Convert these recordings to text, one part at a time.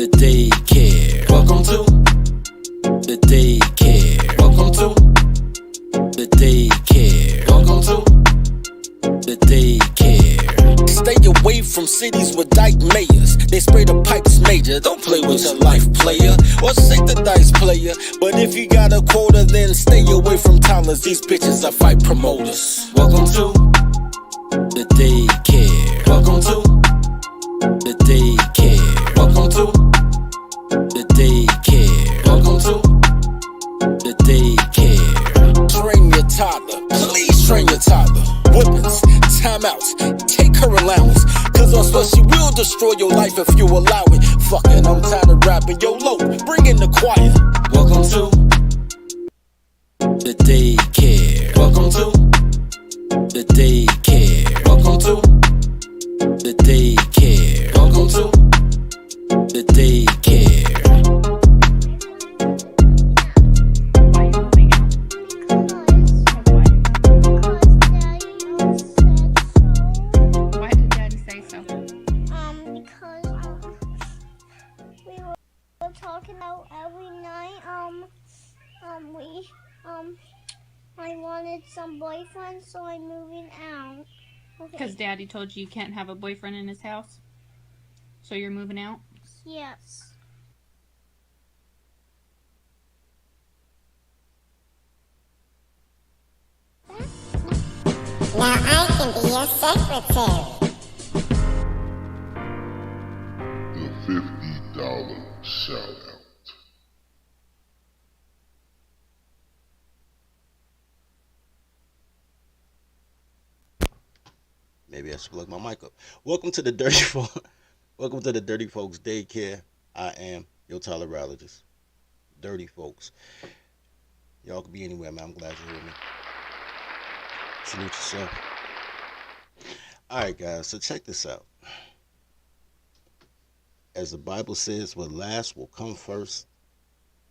the daycare. Welcome to the daycare. Welcome to the daycare. Welcome to the daycare. Stay away from cities with dyke mayors. They spray the pipes major. Don't play with your life, player. Or shake the dice, player. But if you got a quota, then stay away from toddlers. These bitches are fight promoters. Welcome to the daycare. Welcome to the daycare. Welcome to the daycare. Welcome to the daycare. Train your toddler. Please train your toddler. Whippings, timeouts, take her allowance. Cause I swear she will destroy your life if you allow it. Fucking, I'm tired of rapping. Yo, low, bring in the choir. Welcome to the daycare. Welcome to the daycare. Welcome to the daycare. Welcome to the daycare. Talking about every night, I wanted some boyfriend, so I'm moving out. Because Daddy told you can't have a boyfriend in his house? So you're moving out? Yes. Now I can be your secretary. The $50 shout out. Maybe I should plug my mic up. Welcome to the Dirty Folks Daycare. I am your tolerologist. Dirty Folks. Y'all could be anywhere, man. I'm glad you're here, man. Salute yourself. Alright, guys, so check this out. As the Bible says, what last will come first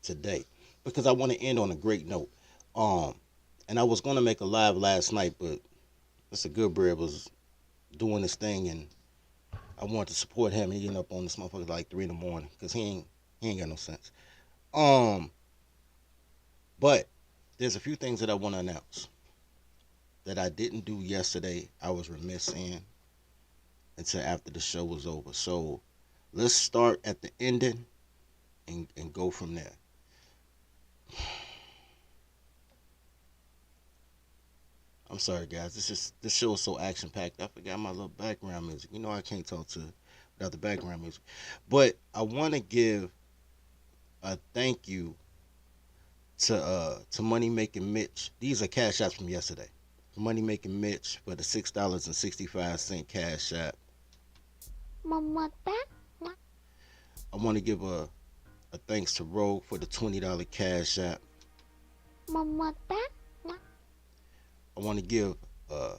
today. Because I want to end on a great note. And I was going to make a live last night, but Mr. Goodbread was doing this thing, and I wanted to support him. He ended up on this motherfucker like 3 in the morning, because he ain't got no sense. But there's a few things that I want to announce that I didn't do yesterday. I was remiss in until after the show was over. So let's start at the ending and go from there. I'm sorry, guys. This show is so action packed. I forgot my little background music. You know I can't talk without the background music. But I want to give a thank you to Money Making Mitch. These are cash apps from yesterday. Money Making Mitch for the $6.65 cash app. I want to give a thanks to Rogue for the $20 cash app. I want to give a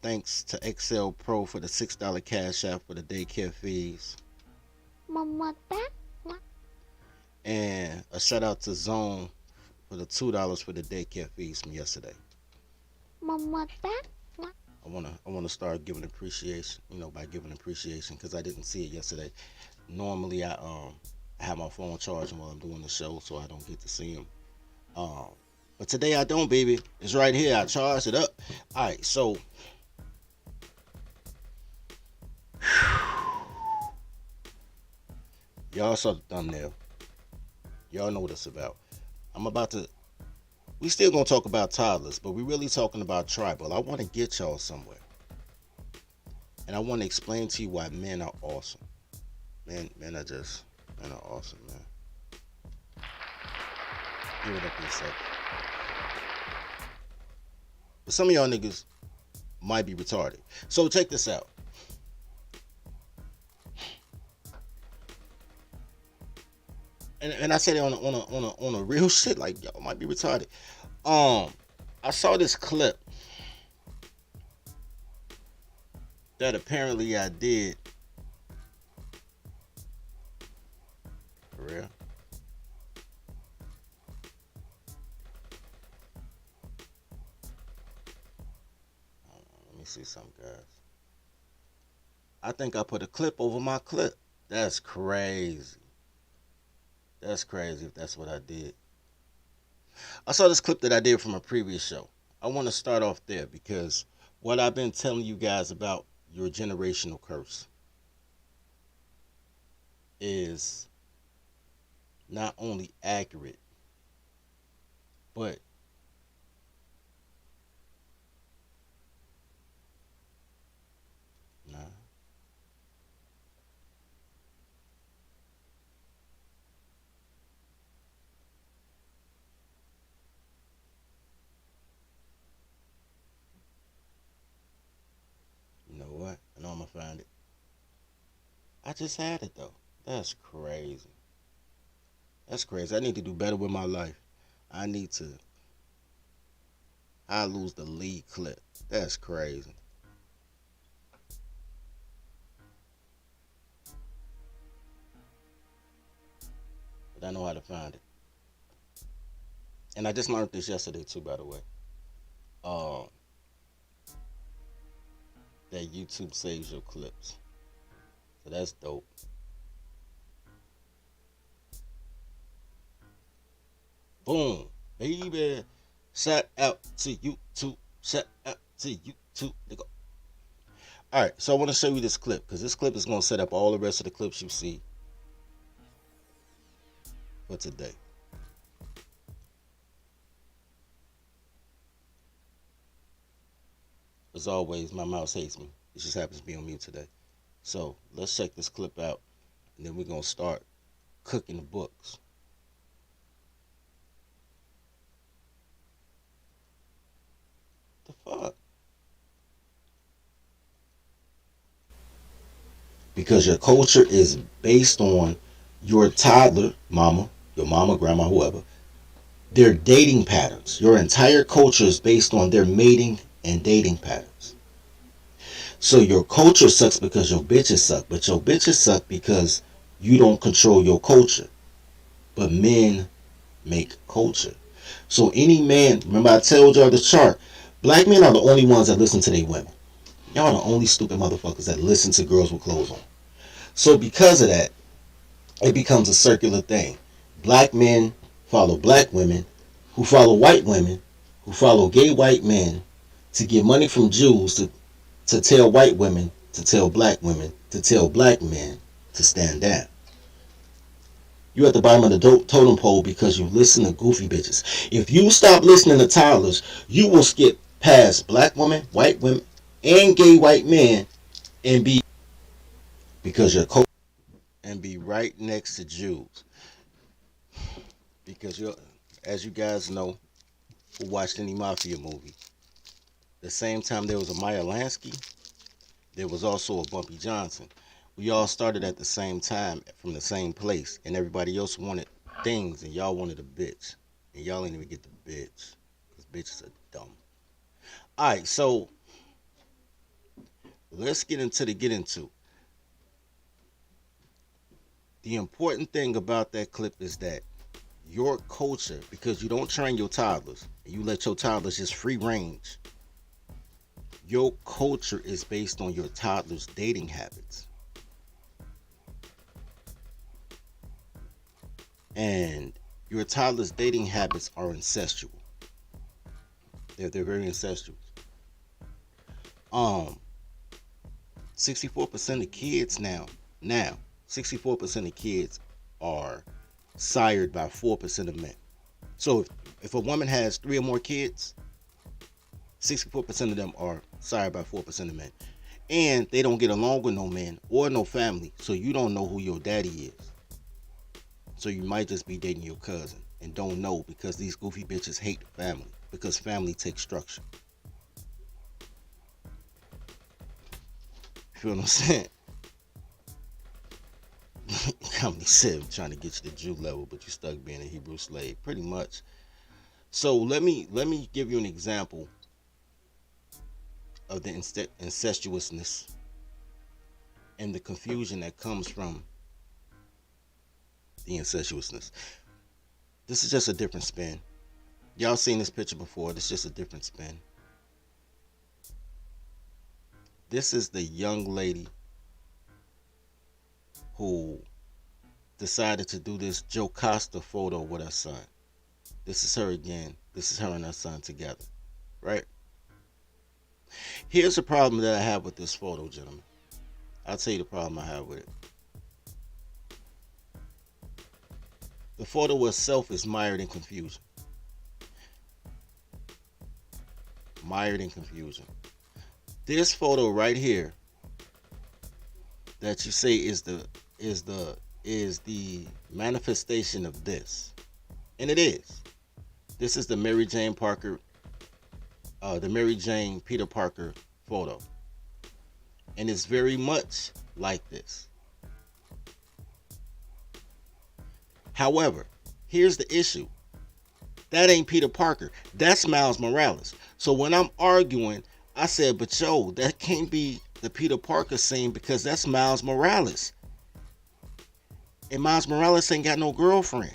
thanks to XL Pro for the $6 cash app for the daycare fees. And a shout out to Zone for the $2 for the daycare fees from yesterday. I wanna start giving appreciation, by giving appreciation, because I didn't see it yesterday. Normally I have my phone charging while I'm doing the show, so I don't get to see them. But today I don't, baby. It's right here. I charged it up. All right, so y'all saw the thumbnail. Y'all know what it's about. We still gonna talk about toddlers, but we really talking about tribal. I want to get y'all somewhere, and I want to explain to you why men are awesome. Men are awesome, man. Give it up for yourself. But some of y'all niggas might be retarded. So check this out. And I said it on a real shit, like y'all might be retarded. I saw this clip that apparently I did. For real? Let me see something, guys. I think I put a clip over my clip. That's crazy. That's crazy if that's what I did. I saw this clip that I did from a previous show. I want to start off there because what I've been telling you guys about your generational curse is not only accurate, but nah. You know what? I know I'm gonna find it. I just had it though. That's crazy. That's crazy. I need to do better with my life. I need to. I lose the lead clip. That's crazy. But I know how to find it. And I just learned this yesterday too, by the way. Um, that YouTube saves your clips. So that's dope. Boom, baby. Shout out to YouTube. Shout out to YouTube. Nigga. All right, so I want to show you this clip because this clip is going to set up all the rest of the clips you see for today. As always, my mouse hates me. It just happens to be on mute today. So let's check this clip out, and then we're going to start cooking the books. The fuck? Because your culture is based on your toddler, mama, your mama, grandma, whoever, their dating patterns. Your entire culture is based on their mating and dating patterns. So your culture sucks because your bitches suck, but your bitches suck because you don't control your culture. But men make culture. So any man, remember I told y'all the chart, black men are the only ones that listen to their women. Y'all are the only stupid motherfuckers that listen to girls with clothes on. So because of that, it becomes a circular thing. Black men follow black women, who follow white women, who follow gay white men to get money from Jews to tell white women, to tell black women, to tell black men to stand down. You're at the bottom of the totem pole because you listen to goofy bitches. If you stop listening to toddlers, you will skip past black women, white women, and gay white men and be because you're and be right next to Jews. Because you're, as you guys know, who watched any mafia movie, the same time there was a Meyer Lansky, there was also a Bumpy Johnson. We all started at the same time from the same place, and everybody else wanted things, and y'all wanted a bitch, and y'all didn't even get the bitch, because bitches are dumb. All right, so let's get into. The important thing about that clip is that your culture, because you don't train your toddlers, and you let your toddlers just free range, your culture is based on your toddler's dating habits. And your toddler's dating habits are incestual. They're very incestuous. 64% of kids now 64% of kids are sired by 4% of men. So if a woman has 3 or more kids, 64% of them are sired by 4% of men. And they don't get along with no men or no family, so you don't know who your daddy is. So you might just be dating your cousin and don't know because these goofy bitches hate family because family takes structure. You feel what I'm saying? Comedy said trying to get you to Jew level, but you stuck being a Hebrew slave, pretty much. So let me give you an example of the incestuousness and the confusion that comes from the incestuousness. This is just a different spin. Y'all seen this picture before. This is just a different spin. This is the young lady who decided to do this Jocasta photo with her son. This is her again. This is her and her son together, right? Here's the problem that I have with this photo, gentlemen. I'll tell you the problem I have with it. The photo itself is mired in confusion. Mired in confusion. This photo right here that you say is the manifestation of this. And it is. This is the Mary Jane Peter Parker photo. And it's very much like this. However, here's the issue. That ain't Peter Parker. That's Miles Morales. So when I'm arguing, I said, but yo, that can't be the Peter Parker scene because that's Miles Morales. And Miles Morales ain't got no girlfriend.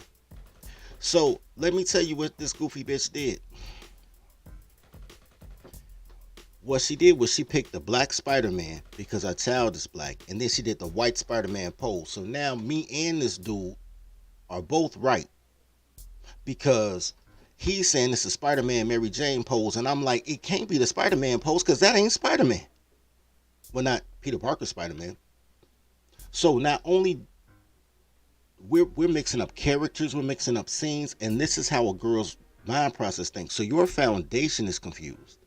So let me tell you what this goofy bitch did. What she did was she picked the black Spider-Man because her child is black. And then she did the white Spider-Man pose. So now me and this dude are both right. Because he's saying it's a Spider-Man Mary Jane pose. And I'm like, it can't be the Spider-Man pose because that ain't Spider-Man. Well, not Peter Parker Spider-Man. So not only we're mixing up characters, we're mixing up scenes. And this is how a girl's mind process thinks. So your foundation is confused.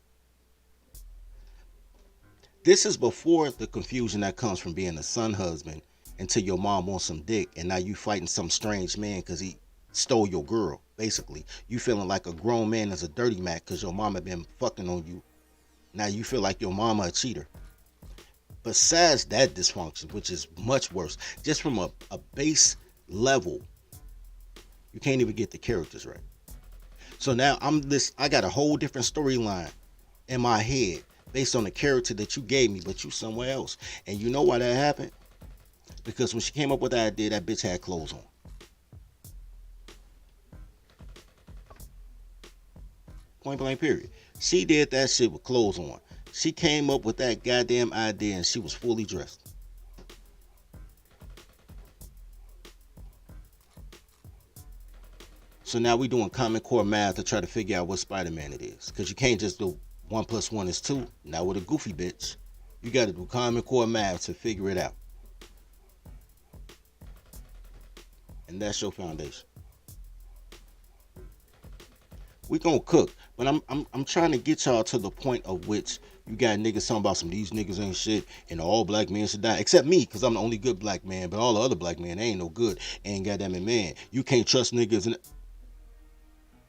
This is before the confusion that comes from being a son husband until your mom wants some dick and now you fighting some strange man because he stole your girl. Basically, you feeling like a grown man is a dirty Mac because your mama been fucking on you. Now you feel like your mama a cheater. Besides that dysfunction, which is much worse, just from a base level, you can't even get the characters right. So now I got a whole different storyline in my head based on the character that you gave me, but you somewhere else. And you know why that happened? Because when she came up with the idea, that bitch had clothes on. Point blank period. She did that shit with clothes on. She came up with that goddamn idea and she was fully dressed. So now we doing Common Core math to try to figure out what Spider-Man it is. Because you can't just do 1 + 1 is 2. Now with a goofy bitch, you got to do Common Core math to figure it out. And that's your foundation. We gonna cook, but I'm trying to get y'all to the point of which you got niggas talking about some these niggas ain't shit and all black men should die, except me, cause I'm the only good black man. But all the other black men, they ain't no good. And goddamn it, man, you can't trust niggas. And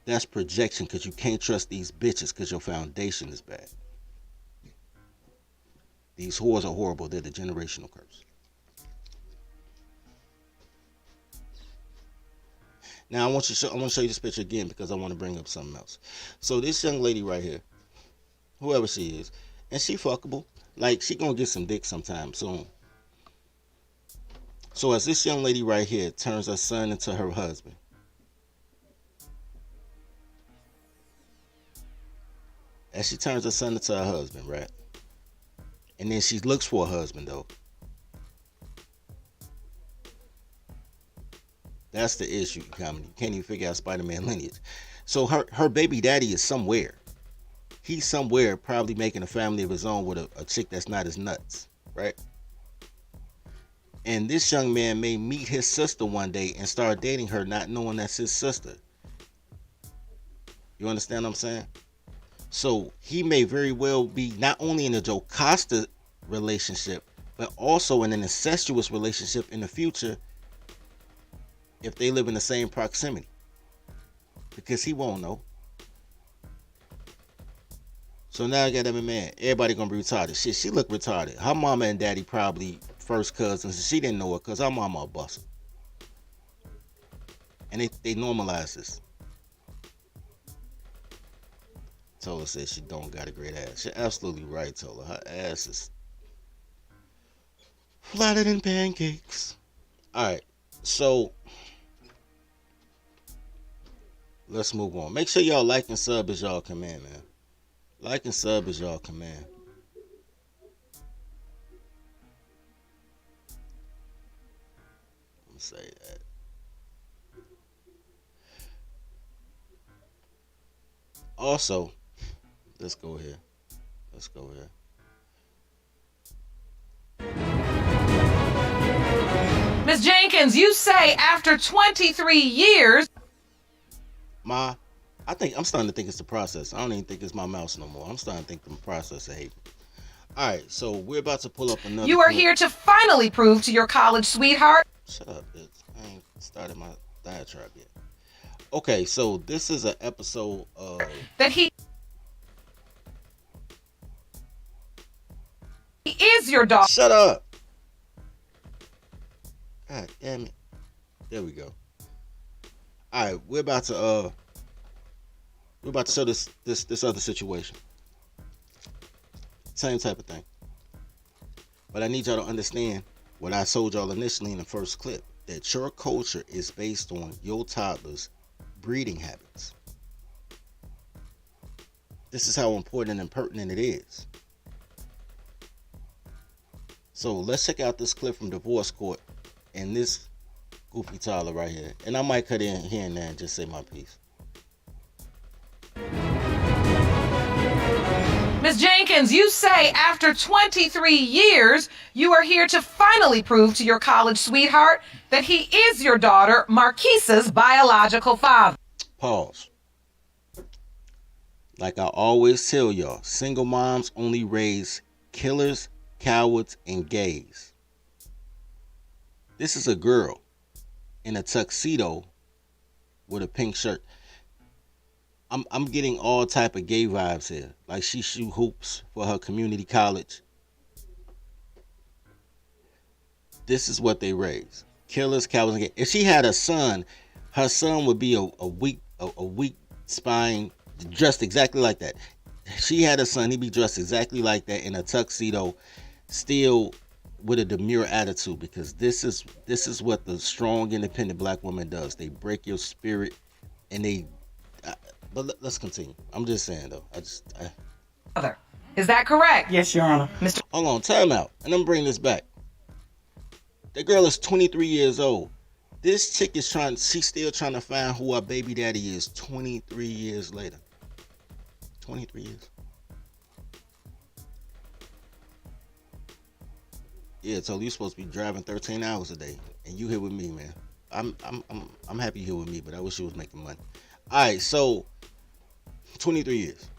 that's projection, cause you can't trust these bitches, cause your foundation is bad. These whores are horrible. They're the generational curse. Now I want to show you this picture again because I want to bring up something else. So this young lady right here, whoever she is, and she fuckable. Like she gonna get some dick sometime soon. So as this young lady right here turns her son into her husband, as she turns her son into her husband, right? And then she looks for a husband though. That's the issue, comedy. You can't even figure out Spider-Man lineage. So her baby daddy is somewhere. He's somewhere probably making a family of his own with a chick that's not as nuts, right? And this young man may meet his sister one day and start dating her not knowing that's his sister. You understand what I'm saying? So he may very well be not only in a Jocasta relationship, but also in an incestuous relationship in the future if they live in the same proximity. Because he won't know. So now I got that man. Everybody gonna be retarded. Shit, she look retarded. Her mama and daddy probably first cousins. And she didn't know it because her mama a bustle. And they normalize this. Tola says she don't got a great ass. She's absolutely right, Tola. Her ass is flatter than pancakes. Alright, so let's move on. Make sure y'all like and sub as y'all come in, man. Like and sub as y'all come in. gonna say that. Also, let's go here. Miss Jenkins, you say after 23 years. I think I'm starting to think it's the process. I don't even think it's my mouse no more. I'm starting to think the process of hating. All right, so we're about to pull up another. You are here to finally prove to your college sweetheart. Shut up, bitch. I ain't started my diatribe yet. Okay, so this is an episode of that he is your daughter. Shut up. God damn it. There we go. All right, we're about to show this other situation. Same type of thing. But I need y'all to understand what I told y'all initially in the first clip, that your culture is based on your toddler's breeding habits. This is how important and pertinent it is. So let's check out this clip from Divorce Court and this goofy toddler right here. And I might cut in here and there and just say my piece. Miss Jenkins, you say after 23 years, you are here to finally prove to your college sweetheart that he is your daughter, Marquisa's biological father. Pause. Like I always tell y'all, single moms only raise killers, cowards, and gays. This is a girl in a tuxedo with a pink shirt. I'm getting all type of gay vibes here. Like she shoot hoops for her community college. This is what they raise. Killers, cowards, and gays. If she had a son, her son would be a weak spine, dressed exactly like that. If she had a son, he'd be dressed exactly like that in a tuxedo, still with a demure attitude, because this is what the strong, independent black woman does. They break your spirit, and they. But let's continue. I'm just saying though. Is that correct? Yes, Your Honor. Mr. Hold on, time out, and I'm bringing this back. That girl is 23 years old. This chick is she's still trying to find who her baby daddy is 23 years later. 23 years. Yeah, so you're supposed to be driving 13 hours a day, and you here with me, man. I'm happy you're here with me, but I wish you was making money. All right, so 23 years.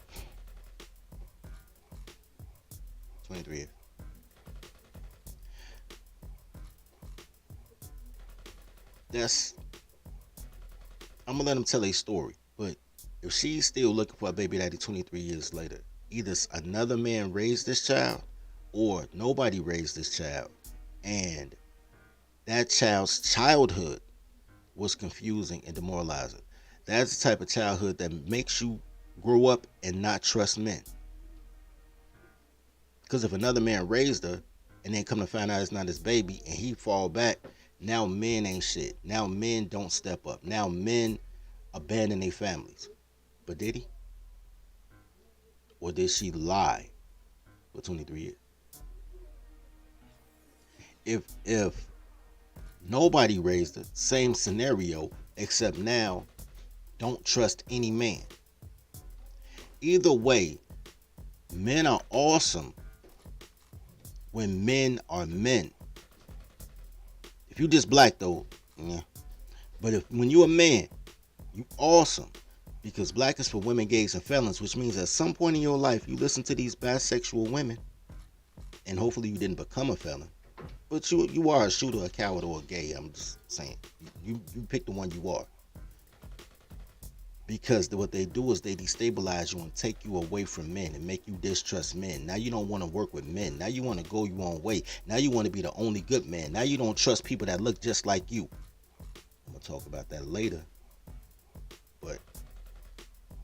23 years. I'm gonna let them tell a story, but if she's still looking for a baby daddy 23 years later, either another man raised this child or nobody raised this child, and that child's childhood was confusing and demoralizing. That's the type of childhood that makes you grow up and not trust men. Because if another man raised her and then come to find out it's not his baby and he fall back, now men ain't shit. Now men don't step up. Now men abandon their families. But did he? Or did she lie for 23 years? If nobody raised her, same scenario, except now don't trust any man. Either way, men are awesome when men are men. If you just black though, yeah. But when you a man, you awesome. Because black is for women, gays, and felons, which means at some point in your life you listen to these bisexual women, and hopefully you didn't become a felon. But you are a shooter, a coward, or a gay. I'm just saying. You pick the one you are. Because what they do is they destabilize you and take you away from men and make you distrust men. Now you don't want to work with men. Now you want to go your own way. Now you want to be the only good man. Now you don't trust people that look just like you. I'm going to talk about that later. But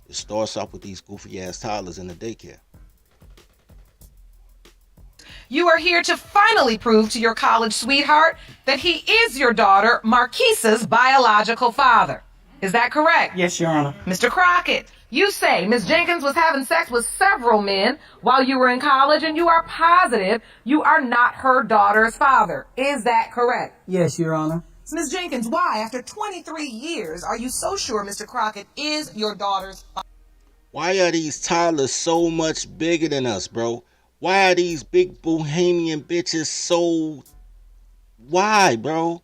it starts off with these goofy ass toddlers in the daycare. You are here to finally prove to your college sweetheart that he is your daughter, Marquisa's biological father. Is that correct? Yes, Your Honor. Mr. Crockett, you say Miss Jenkins was having sex with several men while you were in college, and you are positive you are not her daughter's father. Is that correct? Yes, Your Honor. Ms. Jenkins, why, after 23 years, are you so sure Mr. Crockett is your daughter's father? Why are these toddlers so much bigger than us, bro? Why are these big bohemian bitches so... Why, bro?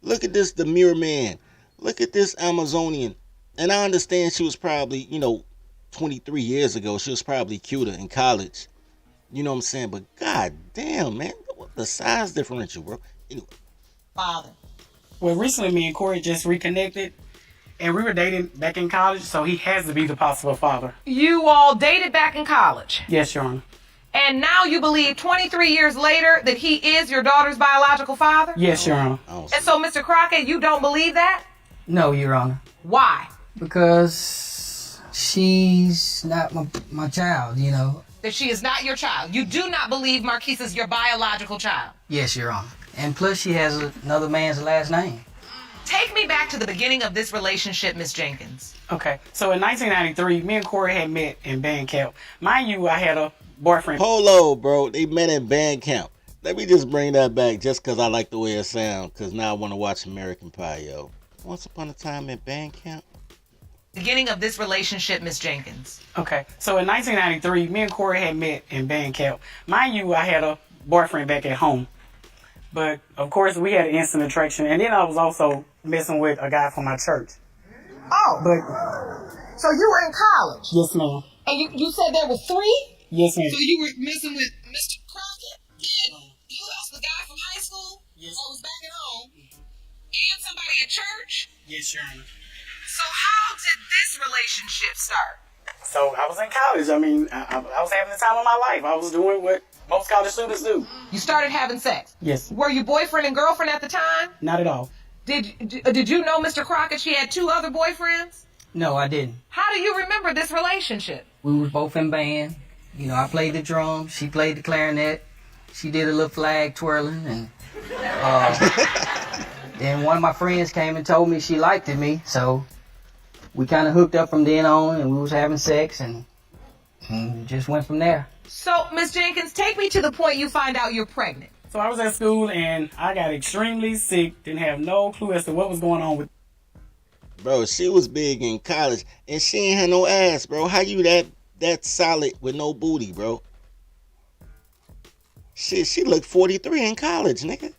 Look at this Demure man. Look at this Amazonian. And I understand she was probably, 23 years ago, she was probably cuter in college. You know what I'm saying? But god damn, man. What the size differential, bro? Anyway. Father. Well, recently me and Corey just reconnected, and we were dating back in college, so he has to be the possible father. You all dated back in college? Yes, Your Honor. And now you believe 23 years later that he is your daughter's biological father? Yes, Your Honor. And so, Mr. Crockett, you don't believe that? No, Your Honor. Why? Because she's not my child, That she is not your child. You do not believe Marquise is your biological child? Yes, Your Honor. And plus she has another man's last name. Take me back to the beginning of this relationship, Miss Jenkins. Okay, so in 1993, me and Corey had met in band camp. Mind you, I had a boyfriend. Hold on, bro. They met in band camp. Let me just bring that back just because I like the way it sounds, because now I want to watch American Pie, yo. Once upon a time in band camp. Beginning of this relationship, Miss Jenkins. Okay, so in 1993, me and Corey had met in band camp. Mind you, I had a boyfriend back at home. But, of course, we had an instant attraction. And then I was also messing with a guy from my church. Oh. But, So you were in college? yes, ma'am. And you said there were 3? Yes, ma'am. So you were messing with Mr. Crockett and who else? The guy from high school? Yes. Who was back at home? And somebody at church? Yes, Your Honor. So how did this relationship start? So I was in college. I mean, I was having the time of my life. I was doing what most college students do. You started having sex? Yes. Were you boyfriend and girlfriend at the time? Not at all. Did you know Mr. Crockett she had 2 other boyfriends? No, I didn't. How do you remember this relationship? We were both in band. I played the drums, she played the clarinet. She did a little flag twirling, and then one of my friends came and told me she liked me, so we kind of hooked up from then on, and we was having sex, and just went from there. So, Miss Jenkins, take me to the point you find out you're pregnant. So I was at school and I got extremely sick. Didn't have no clue as to what was going on with. Bro, she was big in college and she ain't had no ass, bro. How you that solid with no booty, bro? Shit, she looked 43 in college, nigga.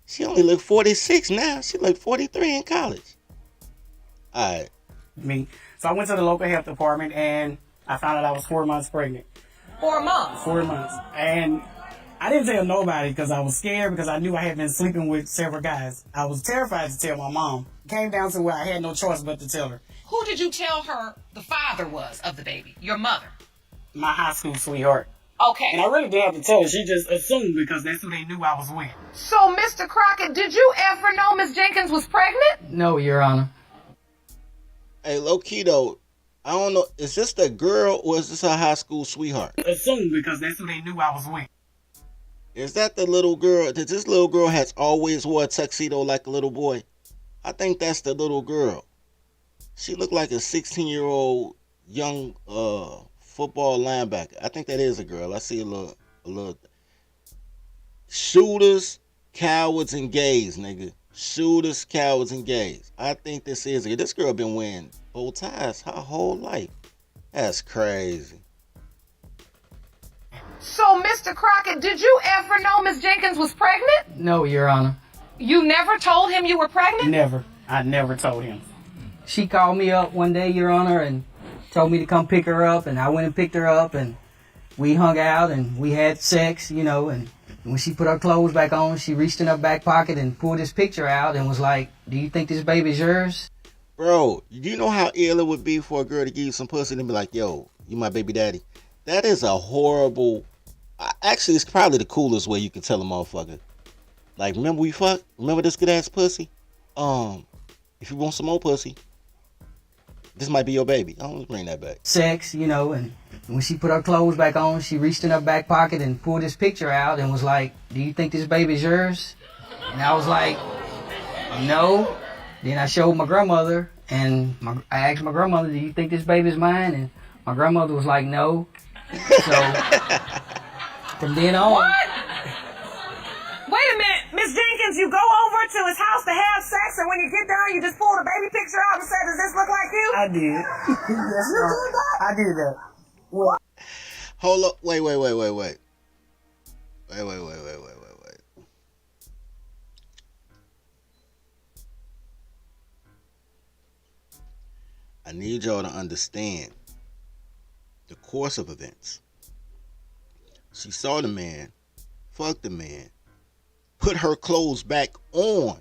She only looked 46 now. She looked 43 in college. Alright. me. So I went to the local health department and I found out I was 4 months pregnant. 4 months? 4 months. And I didn't tell nobody because I was scared because I knew I had been sleeping with several guys. I was terrified to tell my mom. It came down to where I had no choice but to tell her. Who did you tell her the father was of the baby? Your mother? My high school sweetheart. Okay. And I really didn't have to tell her. She just assumed because that's who they knew I was with. So, Mr. Crockett, did you ever know Miss Jenkins was pregnant? No, Your Honor. Hey, low key though, I don't know, is this the girl or is this her high school sweetheart? Assumed because that's who they knew I was with. Is that the little girl? That this little girl has always wore a tuxedo like a little boy? I think that's the little girl. She looked like a 16-year-old young football linebacker. I think that is a girl. I see a little. Shooters, cowards, and gays, nigga. Shooters, cowards, and gays. I think this is it. This girl been wearing bow ties her whole life. That's crazy. So, Mr. Crockett, did you ever know Miss Jenkins was pregnant? No, Your Honor. You never told him you were pregnant? Never. I never told him. She called me up one day, Your Honor, and told me to come pick her up, and I went and picked her up, and we hung out, and we had sex, and when she put her clothes back on, she reached in her back pocket and pulled this picture out and was like, "Do you think this baby's yours?" Bro, you know how ill it would be for a girl to give you some pussy and be like, "Yo, you my baby daddy"? That is a horrible... Actually, it's probably the coolest way you can tell a motherfucker. Like, remember we fucked? Remember this good ass pussy? If you want some more pussy, this might be your baby. I want to bring that back. Sex, and when she put her clothes back on, she reached in her back pocket and pulled this picture out and was like, "Do you think this baby's yours?" And I was like, "No." Then I showed my grandmother, and I asked my grandmother, "Do you think this baby's mine?" And my grandmother was like, "No." So from then on... What? Wait a minute, Miss Jenkins, you go to his house to have sex, and when you get done, you just pull the baby picture out and say, "Does this look like you?" I did. Yes, I did that. Well, Hold up. Wait. I need y'all to understand the course of events. She saw the man, fucked the man, put her clothes back on,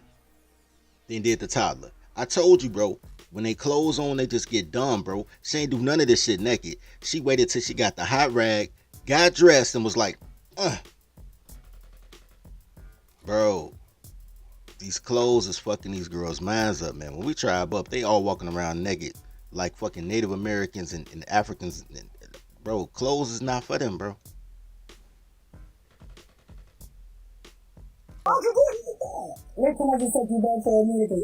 then did the toddler. I told you, bro, when they clothes on, they just get dumb, bro. She ain't do none of this shit naked. She waited till she got the hot rag, got dressed, and was like, Bro, these clothes is fucking these girls' minds up, man. When we tribe up, they all walking around naked like fucking Native Americans and Africans. Bro, clothes is not for them, bro. where can I just take you back for a minute? When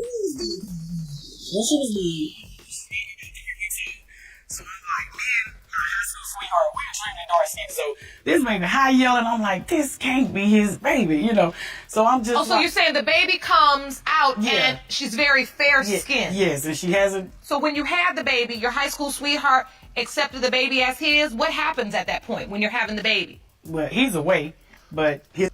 she was big. So I'm like, man, my high school sweetheart, we're extremely dark skinned. So this baby high yelling, I'm like, this can't be his baby, you know. So I'm just. Oh, so you're saying the baby comes out and she's very fair skinned. Yes, and she hasn't. So when you had the baby, your high school sweetheart accepted the baby as his. What happens at that point when you're having the baby? Well, he's away, but his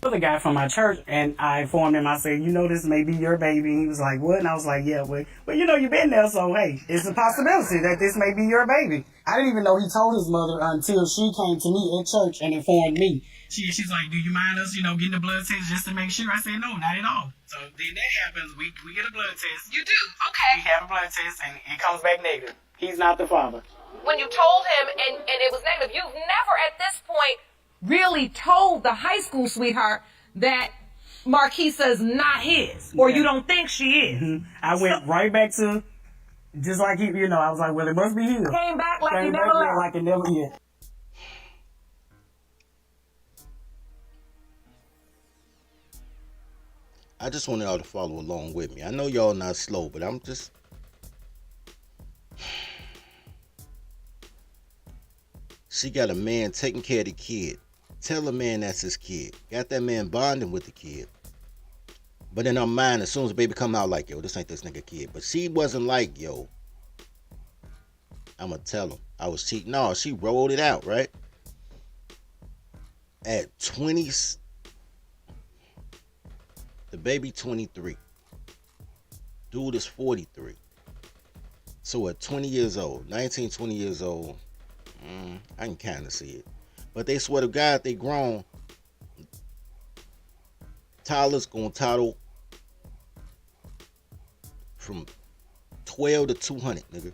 other guy from my church, and I informed him, I said, you know, this may be your baby. And he was like, what? And I was like, yeah, well, you know, you've been there, so hey, it's a possibility that this may be your baby. I didn't even know he told his mother until she came to me at church and informed me. She's like, do you mind us, you know, getting a blood test just to make sure? I said, no, not at all. So then that happens, we get a blood test. You do? Okay. We have a blood test, and it comes back negative. He's not the father. When you told him and it was negative, you've never at this point really told the high school sweetheart that Marquisa is not his, or you don't think she is. Mm-hmm. I went right back to, just like he, you know, I was like, well, it must be his. Came back like he never left. Like it never did. I just want y'all to follow along with me. I know y'all not slow, but I'm just. She got a man taking care of the kid. Tell the man that's his kid. Got that man bonding with the kid. But in her mind, as soon as the baby come out, like, yo, this ain't this nigga kid. But she wasn't like, yo, I'ma tell him I was cheating. No, she rolled it out, right? At 20, the baby 23. Dude is 43. So at 20 years old, 19, 20 years old, I can kind of see it. But they swear to God, they grown. Tyler's gonna toddle from 12 to 200, nigga.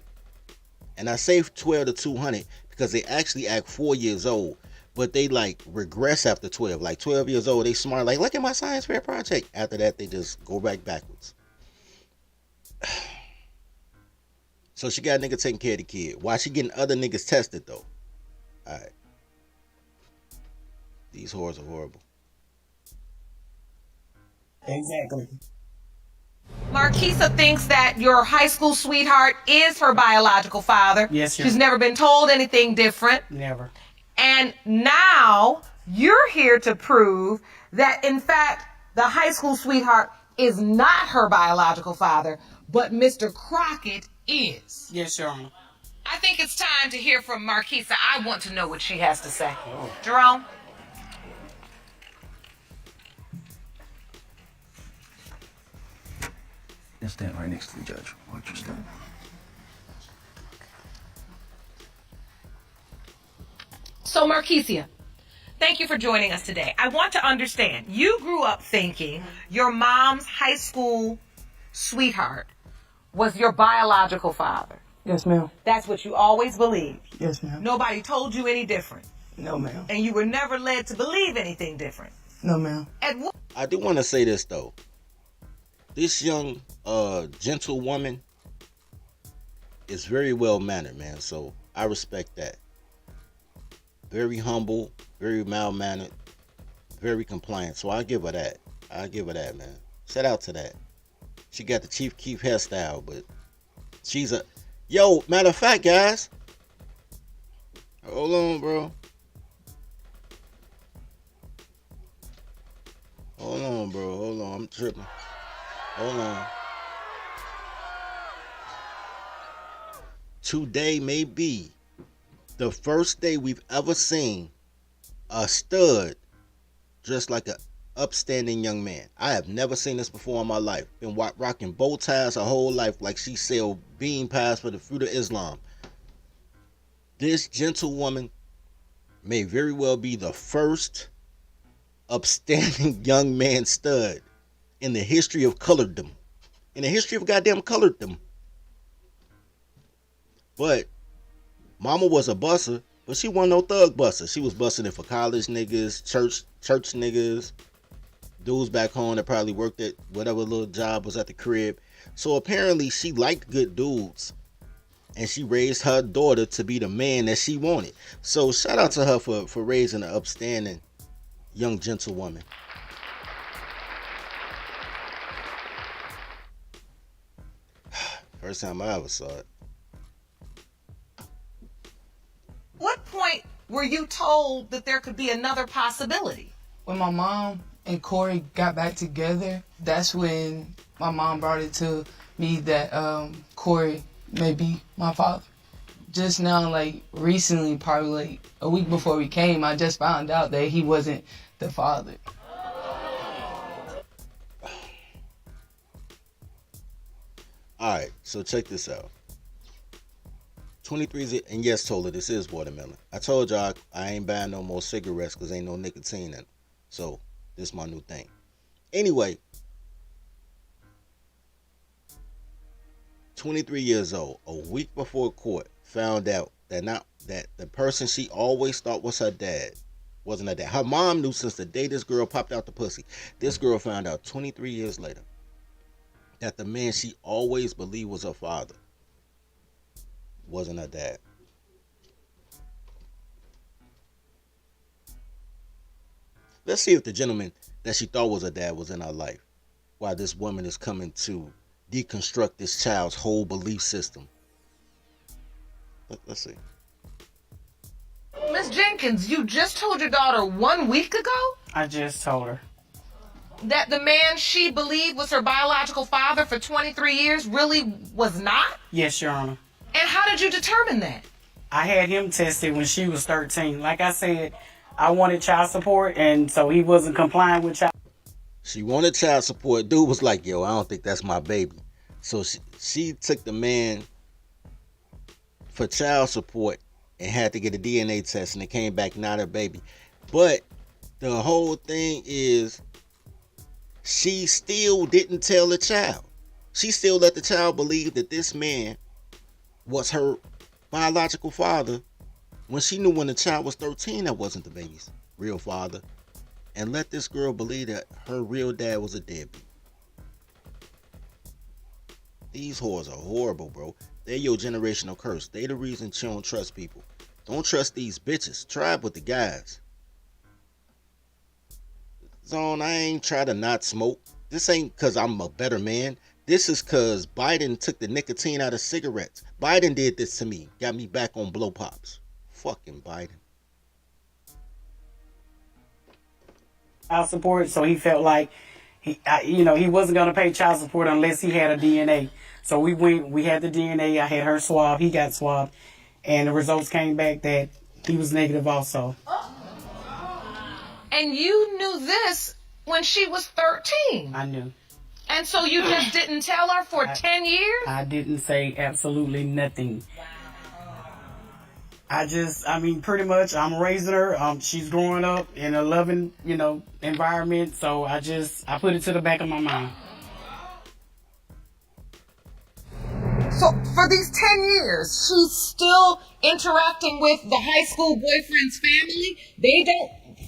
And I say 12 to 200 because they actually act 4 years old, but they like regress after 12. Like 12 years old, they smart. Like, look at my science fair project. After that, they just go backwards. So she got a nigga taking care of the kid. Why she getting other niggas tested though? Alright. These whores are horrible. Exactly. Marquisa thinks that your high school sweetheart is her biological father. Yes, sir. She's never been told anything different. Never. And now you're here to prove that, in fact, the high school sweetheart is not her biological father, but Mr. Crockett is. Yes, Your Honor. I think it's time to hear from Marquisa. I want to know what she has to say. Jerome? And stand right next to the judge. Watch your step. So, Marquisa, thank you for joining us today. I want to understand, you grew up thinking your mom's high school sweetheart was your biological father. Yes, ma'am. That's what you always believed. Yes, ma'am. Nobody told you any different. No, ma'am. And you were never led to believe anything different. No, ma'am. I do want to say this though. This young, gentle woman is very well mannered, man. So I respect that. Very humble, very mild mannered, very compliant. So I give her that. I give her that, man. Shout out to that. She got the Chief Keef hairstyle, but she's a. Yo, matter of fact, guys. Hold on, bro. Hold on, bro. Hold on. I'm tripping. Hold on. Today may be the first day we've ever seen a stud dressed like a upstanding young man. I have never seen this before in my life. Been rocking bow ties her whole life like she sell bean pies for the fruit of Islam. This gentlewoman may very well be the first upstanding young man stud in the history of colorddom. In the history of goddamn colorddom. But mama was a busser, but she wasn't no thug busser. She was busting it for college niggas, church niggas, dudes back home that probably worked at whatever little job was at the crib. So apparently she liked good dudes. And she raised her daughter to be the man that she wanted. So shout out to her for raising an upstanding young gentlewoman. First time I ever saw it. What point were you told that there could be another possibility? When my mom and Corey got back together, that's when my mom brought it to me that Corey may be my father. Just now, like recently, probably like a week before we came, I just found out that he wasn't the father. Alright, so check this out. 23 is, and yes, Tola, this is watermelon. I told y'all I ain't buying no more cigarettes because ain't no nicotine in them. So, this is my new thing. Anyway, 23 years old, a week before court, found out that the person she always thought was her dad wasn't her dad. Her mom knew since the day this girl popped out the pussy. This girl found out 23 years later that the man she always believed was her father wasn't her dad. Let's see if the gentleman that she thought was her dad was in her life while this woman is coming to deconstruct this child's whole belief system. Let's see. Miss Jenkins, you just told your daughter 1 week ago I just told her. that the man she believed was her biological father for 23 years really was not? Yes, Your Honor. And how did you determine that? I had him tested when she was 13. Like I said, I wanted child support, and so he wasn't complying with child. She wanted child support. Dude was like, yo, I don't think that's my baby. So she took the man for child support and had to get a DNA test, and it came back not her baby. But the whole thing is she still didn't tell the child. She still let the child believe that this man was her biological father when she knew when the child was 13 that wasn't the baby's real father, and let this girl believe that her real dad was a deadbeat. These whores are horrible, bro. They're your generational curse. They the reason you don't trust people. Don't trust these bitches. Try it with the guys. Zone, I ain't try to not smoke. This ain't because I'm a better man. This is because Biden took the nicotine out of cigarettes. Biden did this to me. Got me back on blow pops. Fucking Biden. Child support, so he felt like he wasn't gonna pay child support unless he had a DNA. So we had the DNA. I had her swab. He got swabbed, and the results came back that he was negative also. And you knew this when she was 13. I knew. And so you just didn't tell her for 10 years? I didn't say absolutely nothing. Pretty much, I'm raising her. She's growing up in a loving, environment. So I put it to the back of my mind. So for these 10 years, she's still interacting with the high school boyfriend's family?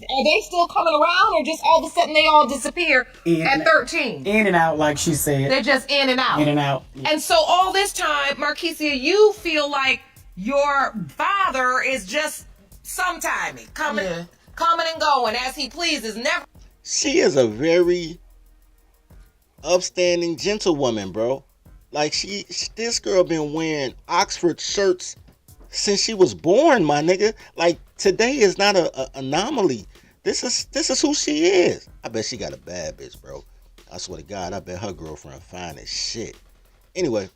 Are they still coming around, or just all of a sudden they all disappear at 13? In and out, like she said. They're just in and out. In and out. Yeah. And so all this time, Markesia, you feel like your father is just sometimey, coming and going as he pleases. Never. She is a very upstanding gentlewoman, bro. Like this girl been wearing Oxford shirts since she was born, my nigga. Like today is not an anomaly. This is who she is. I bet she got a bad bitch, bro. I swear to God, I bet her girlfriend fine as shit. Anyway.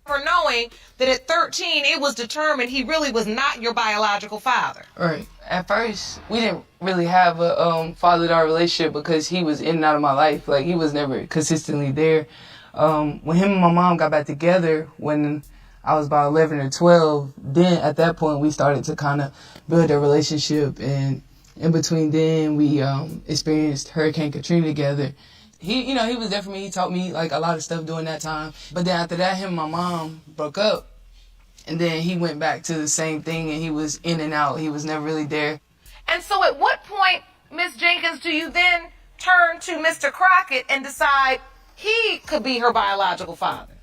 For knowing that at 13, it was determined he really was not your biological father. Right. At first, we didn't really have a father-daughter relationship because he was in and out of my life. Like, he was never consistently there. When him and my mom got back together, when I was about 11 or 12, then at that point, we started to kind of build a relationship. And in between then, we experienced Hurricane Katrina together. He was there for me. He taught me, like, a lot of stuff during that time. But then after that, him and my mom broke up. And then he went back to the same thing, and he was in and out. He was never really there. And so at what point, Miss Jenkins, do you then turn to Mr. Crockett and decide he could be her biological father?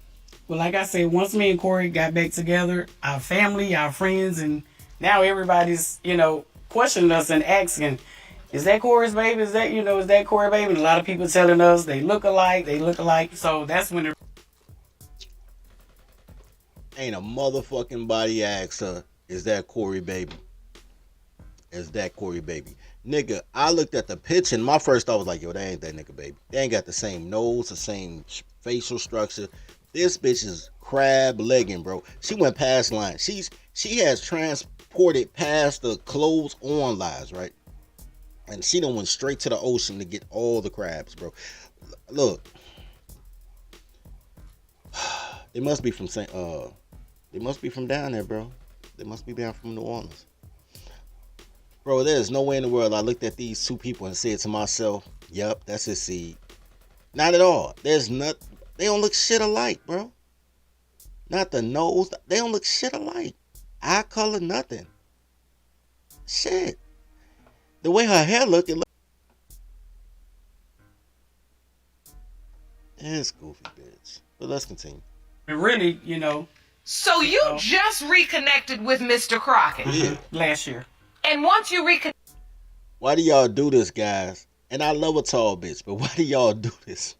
Well, like I said, once me and Corey got back together, our family, our friends, and now everybody's, questioning us and asking, is that Corey's baby? Is that Corey's baby? And a lot of people telling us they look alike. So that's when ain't a motherfucking body asked her, is that Corey baby? Is that Corey baby? Nigga, I looked at the picture and my first thought was like, yo, that ain't that nigga baby. They ain't got the same nose, the same facial structure. This bitch is crab legging, bro. She went past line. She has transported past the clothes on lies, right? And she done went straight to the ocean to get all the crabs, bro. Look. They must be from down there, bro. They must be down from New Orleans. Bro, there's no way in the world I looked at these two people and said to myself, yep, that's his seed. Not at all. They don't look shit alike, bro. Not the nose. They don't look shit alike. Eye color, nothing. Shit. The way her hair look, it's goofy, bitch. But let's continue. really, So you just reconnected with Mr. Crockett? Yeah. Last year. And once you Why do y'all do this, guys? And I love a tall bitch, but why do y'all do this?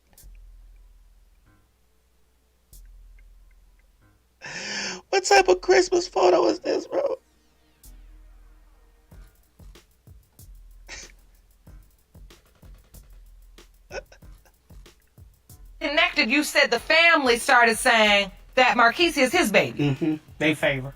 What type of Christmas photo is this, bro? connected, you said the family started saying that Marquise is his baby. Mm-hmm. They favor.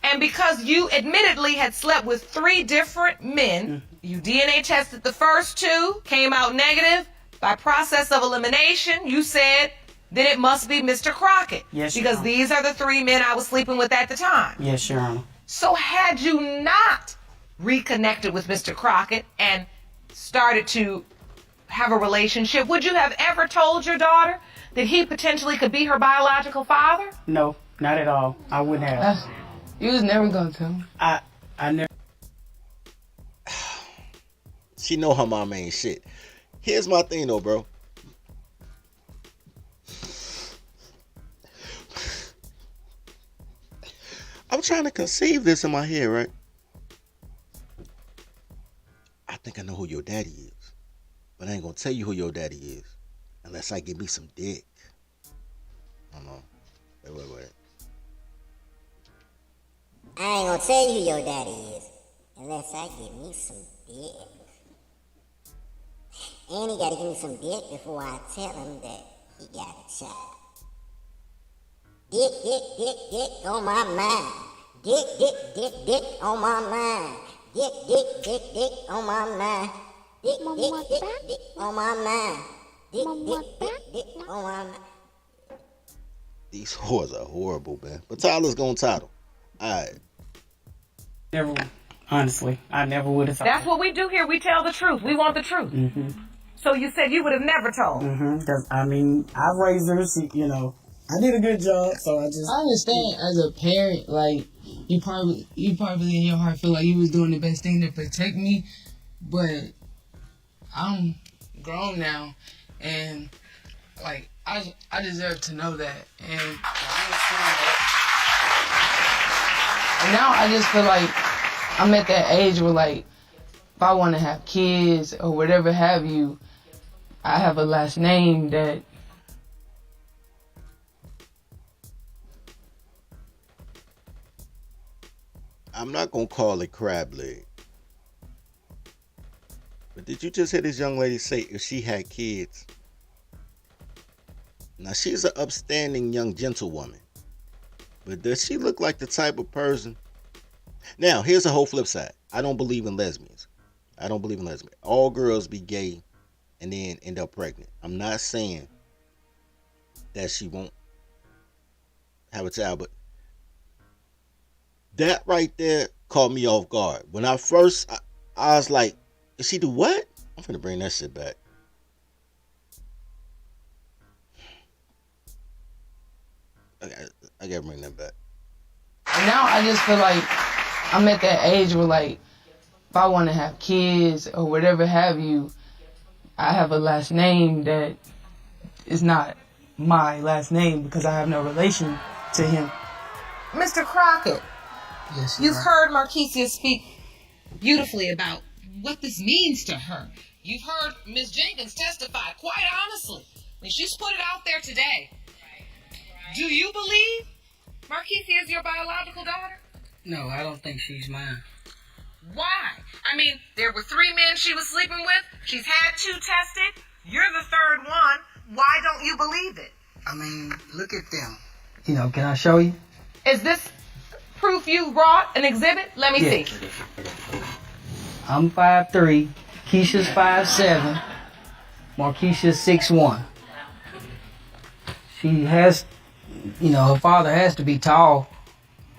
And because you admittedly had slept with 3 different men, you DNA tested the first 2, came out negative. By process of elimination, you said then it must be Mr. Crockett. Yes, because these are the 3 men I was sleeping with at the time. Yes, Your Honor. So had you not reconnected with Mr. Crockett and started to have a relationship, would you have ever told your daughter that he potentially could be her biological father? No, not at all. I wouldn't have. You was never gonna tell me. I never. She know her mama ain't shit. Here's my thing though, bro. I'm trying to conceive this in my head, right? I think I know who your daddy is, but I ain't gonna tell you who your daddy is unless I give me some dick. Hold on. Wait. I ain't gonna tell you who your daddy is unless I get me some dick. And he gotta give me some dick before I tell him that he got a child. Dick on my mind. Dick on my mind. Dick on my mind. Dick on my mind. Dick on my mind. These whores are horrible, man. But Tyler's gonna title. Alright. Never, honestly, I never would have thought. That's what we do here. We tell the truth. We want the truth. Mm-hmm. So you said you would have never told. Mm-hmm. Because, I mean, I've raised her, I did a good job, so I understand as a parent, like, you probably in your heart feel like you was doing the best thing to protect me, but I'm grown now, and, like, I deserve to know that, and I understand that. And now I just feel like I'm at that age where, like, if I want to have kids or whatever have you, I have a last name that I'm not gonna call it crab leg. But did you just hear this young lady say if she had kids, Now, she's an upstanding young gentlewoman. But does she look like the type of person? Now, here's the whole flip side. I don't believe in lesbians. All girls be gay and then end up pregnant. I'm not saying that she won't have a child, but that right there caught me off guard. When I was like, did she do what? I'm finna bring that shit back. I gotta bring that back. And now I just feel like I'm at that age where, like, if I want to have kids or whatever have you, I have a last name that is not my last name because I have no relation to him. Mr. Crockett, Yes, you've heard Markesia speak beautifully about what this means to her. You've heard Ms. Jenkins testify quite honestly. I mean, she's put it out there today. Do you believe Markesia is your biological daughter? No, I don't think she's mine. Why? I mean, there were 3 men she was sleeping with. She's had 2 tested. You're the 3rd one. Why don't you believe it? I mean, look at them. You know, can I show you? Is this proof you brought, an exhibit? Let me see. I'm 5'3", Keisha's 5'7", Markeisha's 6'1". She has, you know, her father has to be tall.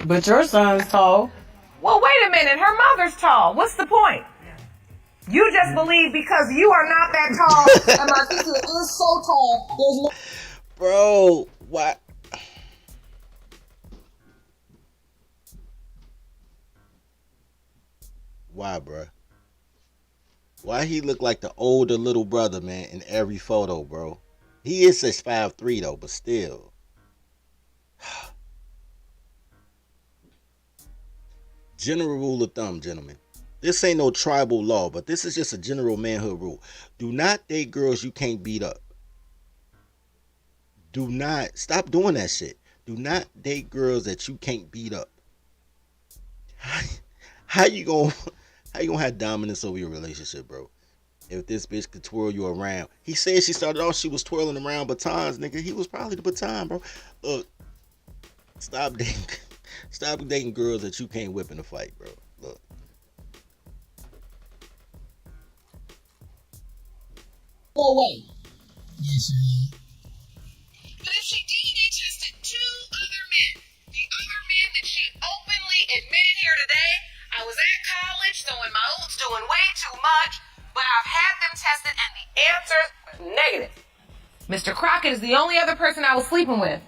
But your son's tall. Well, wait a minute. Her mother's tall. What's the point? You just believe because you are not that tall and Markesia is so tall, there's no... Bro, what? Why, bro? Why he look like the older little brother, man, in every photo, bro? He is 5'3", though, but still. General rule of thumb, gentlemen. This ain't no tribal law, but this is just a general manhood rule. Do not date girls you can't beat up. Do not. Stop doing that shit. Do not date girls that you can't beat up. How you gonna have dominance over your relationship, bro? If this bitch could twirl you around. He said she started off, she was twirling around batons, nigga. He was probably the baton, bro. Look, stop dating girls that you can't whip in a fight, bro. Look. Go away. Yes, sir. But if she DNA tested 2 other men, the other men that she openly admitted here today, I was at college, so in my oats doing way too much, but I've had them tested and the answer was negative. Mr. Crockett is the only other person I was sleeping with.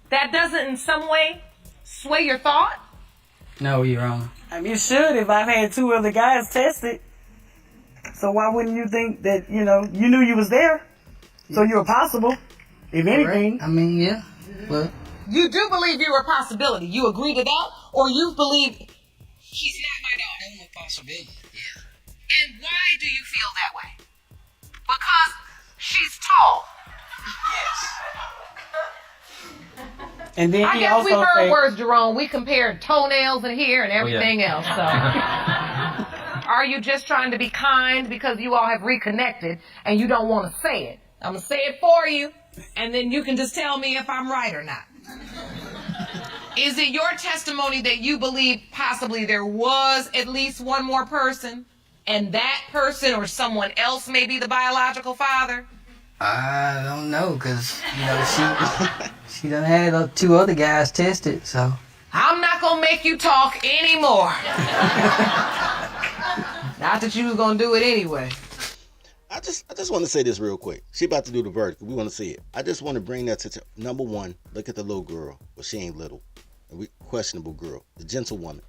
That doesn't in some way sway your thought? No, Your Honor. I mean, it should if I've had 2 other guys tested. So why wouldn't you think that, you know, you knew you was there? So you're possible, if anything. Right. I mean, yeah. But You do believe you're a possibility. You agree to that? Or you believe she's not my daughter? I'm a possibility. Yeah. And why do you feel that way? Because she's tall. And then I he guess also we heard said, words, Jerome. We compared toenails in here and everything else. So, are you just trying to be kind because you all have reconnected and you don't want to say it? I'm gonna say it for you, and then you can just tell me if I'm right or not. Is it your testimony that you believe possibly there was at least one more person, and that person or someone else may be the biological father? I don't know, because, you know, she done had 2 other guys tested, so. I'm not gonna make you talk anymore. Not that you was gonna do it anyway. I just want to say this real quick. She about to do the verdict. We want to see it. I just want to bring that to number 1. Look at the little girl. Well, she ain't little. A questionable girl. The gentlewoman.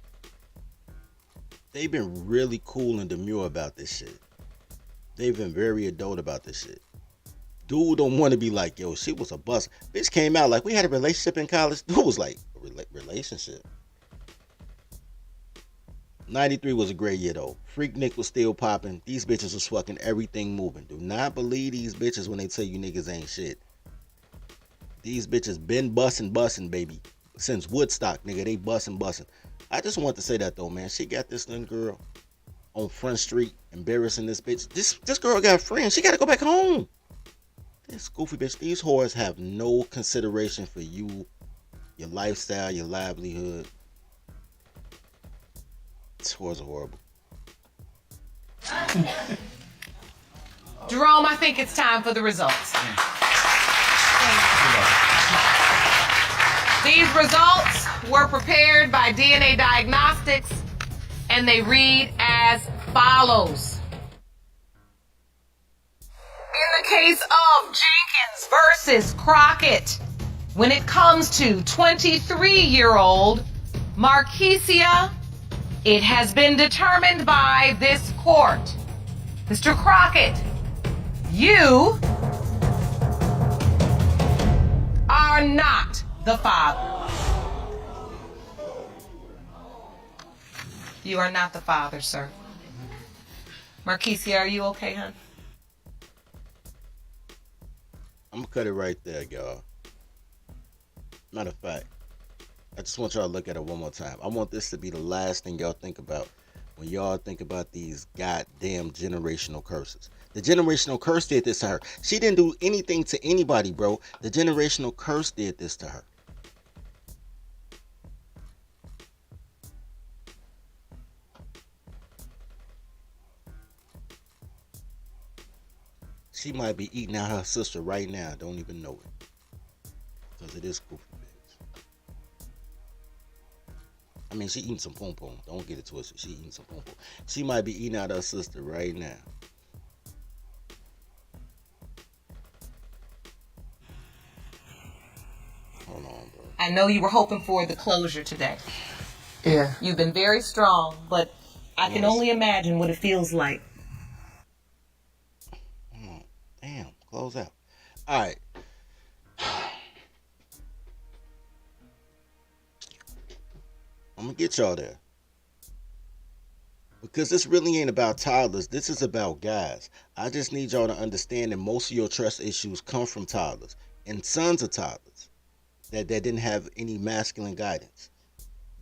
They've been really cool and demure about this shit. They've been very adult about this shit. Dude don't want to be like, yo, she was a bust. Bitch came out like, we had a relationship in college. Dude was like, relationship? 93 was a great year, though. Freak Nick was still popping. These bitches was fucking everything moving. Do not believe these bitches when they tell you niggas ain't shit. These bitches been bussin', baby. Since Woodstock, nigga, they bussin'. I just want to say that, though, man. She got this little girl on Front Street embarrassing this bitch. This girl got friends. She got to go back home. The This goofy bitch. These whores have no consideration for you, your lifestyle, your livelihood. These whores are horrible. Jerome, I think it's time for the results. These results were prepared by DNA Diagnostics, and they read as follows. In the case of Jenkins versus Crockett, when it comes to 23-year-old Markesia, it has been determined by this court. Mr. Crockett, you are not the father. You are not the father, sir. Markesia, are you okay, hon? I'm gonna cut it right there, y'all. Matter of fact, I just want y'all to look at it one more time. I want this to be the last thing y'all think about when y'all think about these goddamn generational curses. The generational curse did this to her. She didn't do anything to anybody, bro. The generational curse did this to her. She might be eating out her sister right now. Don't even know it. Because it is goofy, bitch. I mean, she eating some pom pom. Don't get it twisted. She eating some pom pom. She might be eating out her sister right now. Hold on, bro. I know you were hoping for the closure today. Yeah. You've been very strong, but I can only imagine what it feels like. Damn, close out. All right. I'm gonna get y'all there. Because this really ain't about toddlers. This is about guys. I just need y'all to understand that most of your trust issues come from toddlers and sons of toddlers that didn't have any masculine guidance.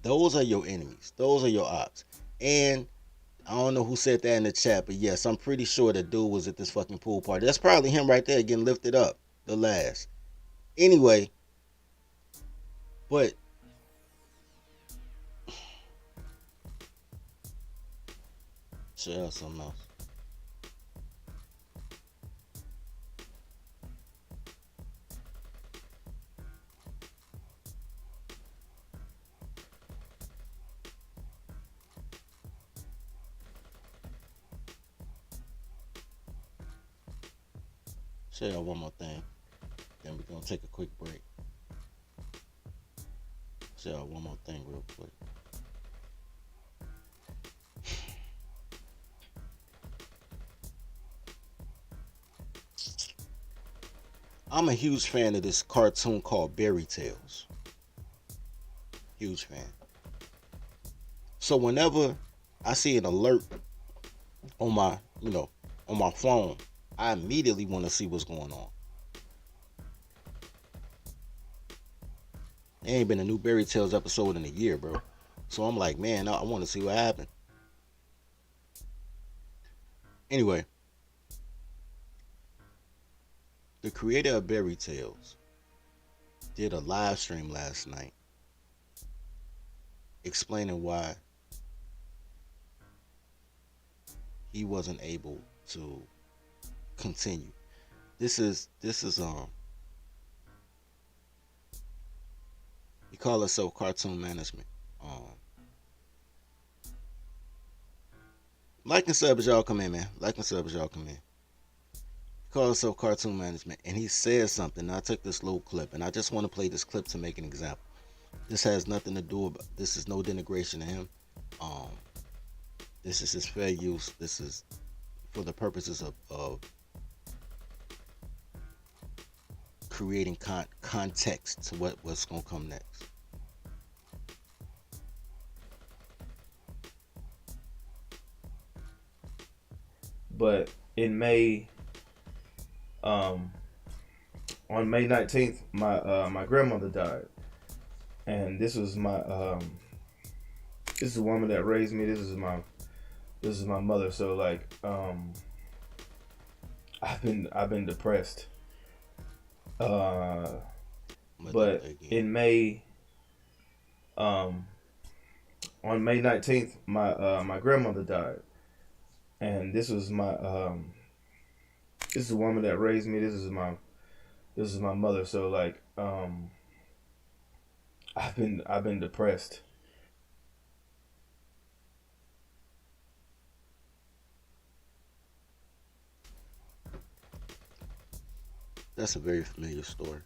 Those are your enemies. Those are your ops. And I don't know who said that in the chat, but yes, I'm pretty sure that dude was at this fucking pool party. That's probably him right there getting lifted up. The last. Anyway, but share something else. Share one more thing. Then we're gonna take a quick break. Share one more thing real quick. I'm a huge fan of this cartoon called Berry Tales. Huge fan. So whenever I see an alert on my, on my phone, I immediately want to see what's going on. There ain't been a new Berry Tales episode in a year, bro. So I'm like, man, I want to see what happened. Anyway, the creator of Berry Tales did a live stream last night explaining why he wasn't able to continue. This is he call himself cartoon management. Like and sub as y'all come in, man. Like and sub as y'all come in. He call himself cartoon management, and he says something. I took this little clip, and I just want to play this clip to make an example. This has nothing to do about. This is no denigration of him. This is his fair use. This is for the purposes of creating context to what's gonna come next. But in May, on May 19th, my grandmother died, and this was my this is the woman that raised me. This is my mother. So like I've been depressed But in May, on May 19th, my grandmother died, and this was my this is the woman that raised me. This is my mother. So like I've been depressed. That's a very familiar story.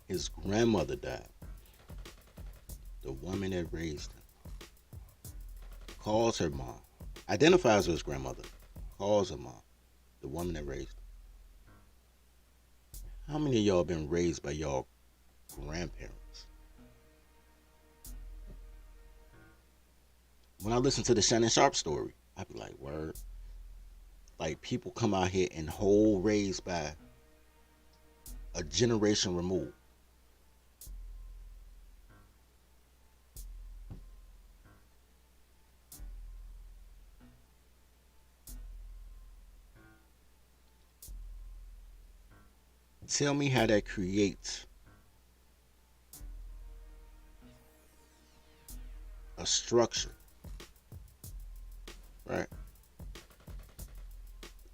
His grandmother died. The woman that raised him calls her mom, identifies her as grandmother, calls her mom, the woman that raised him. How many of y'all been raised by y'all grandparents? When I listen to the Shannon Sharp story, I be like, word. Like, people come out here and whole raised by a generation removed. Tell me how that creates a structure, right?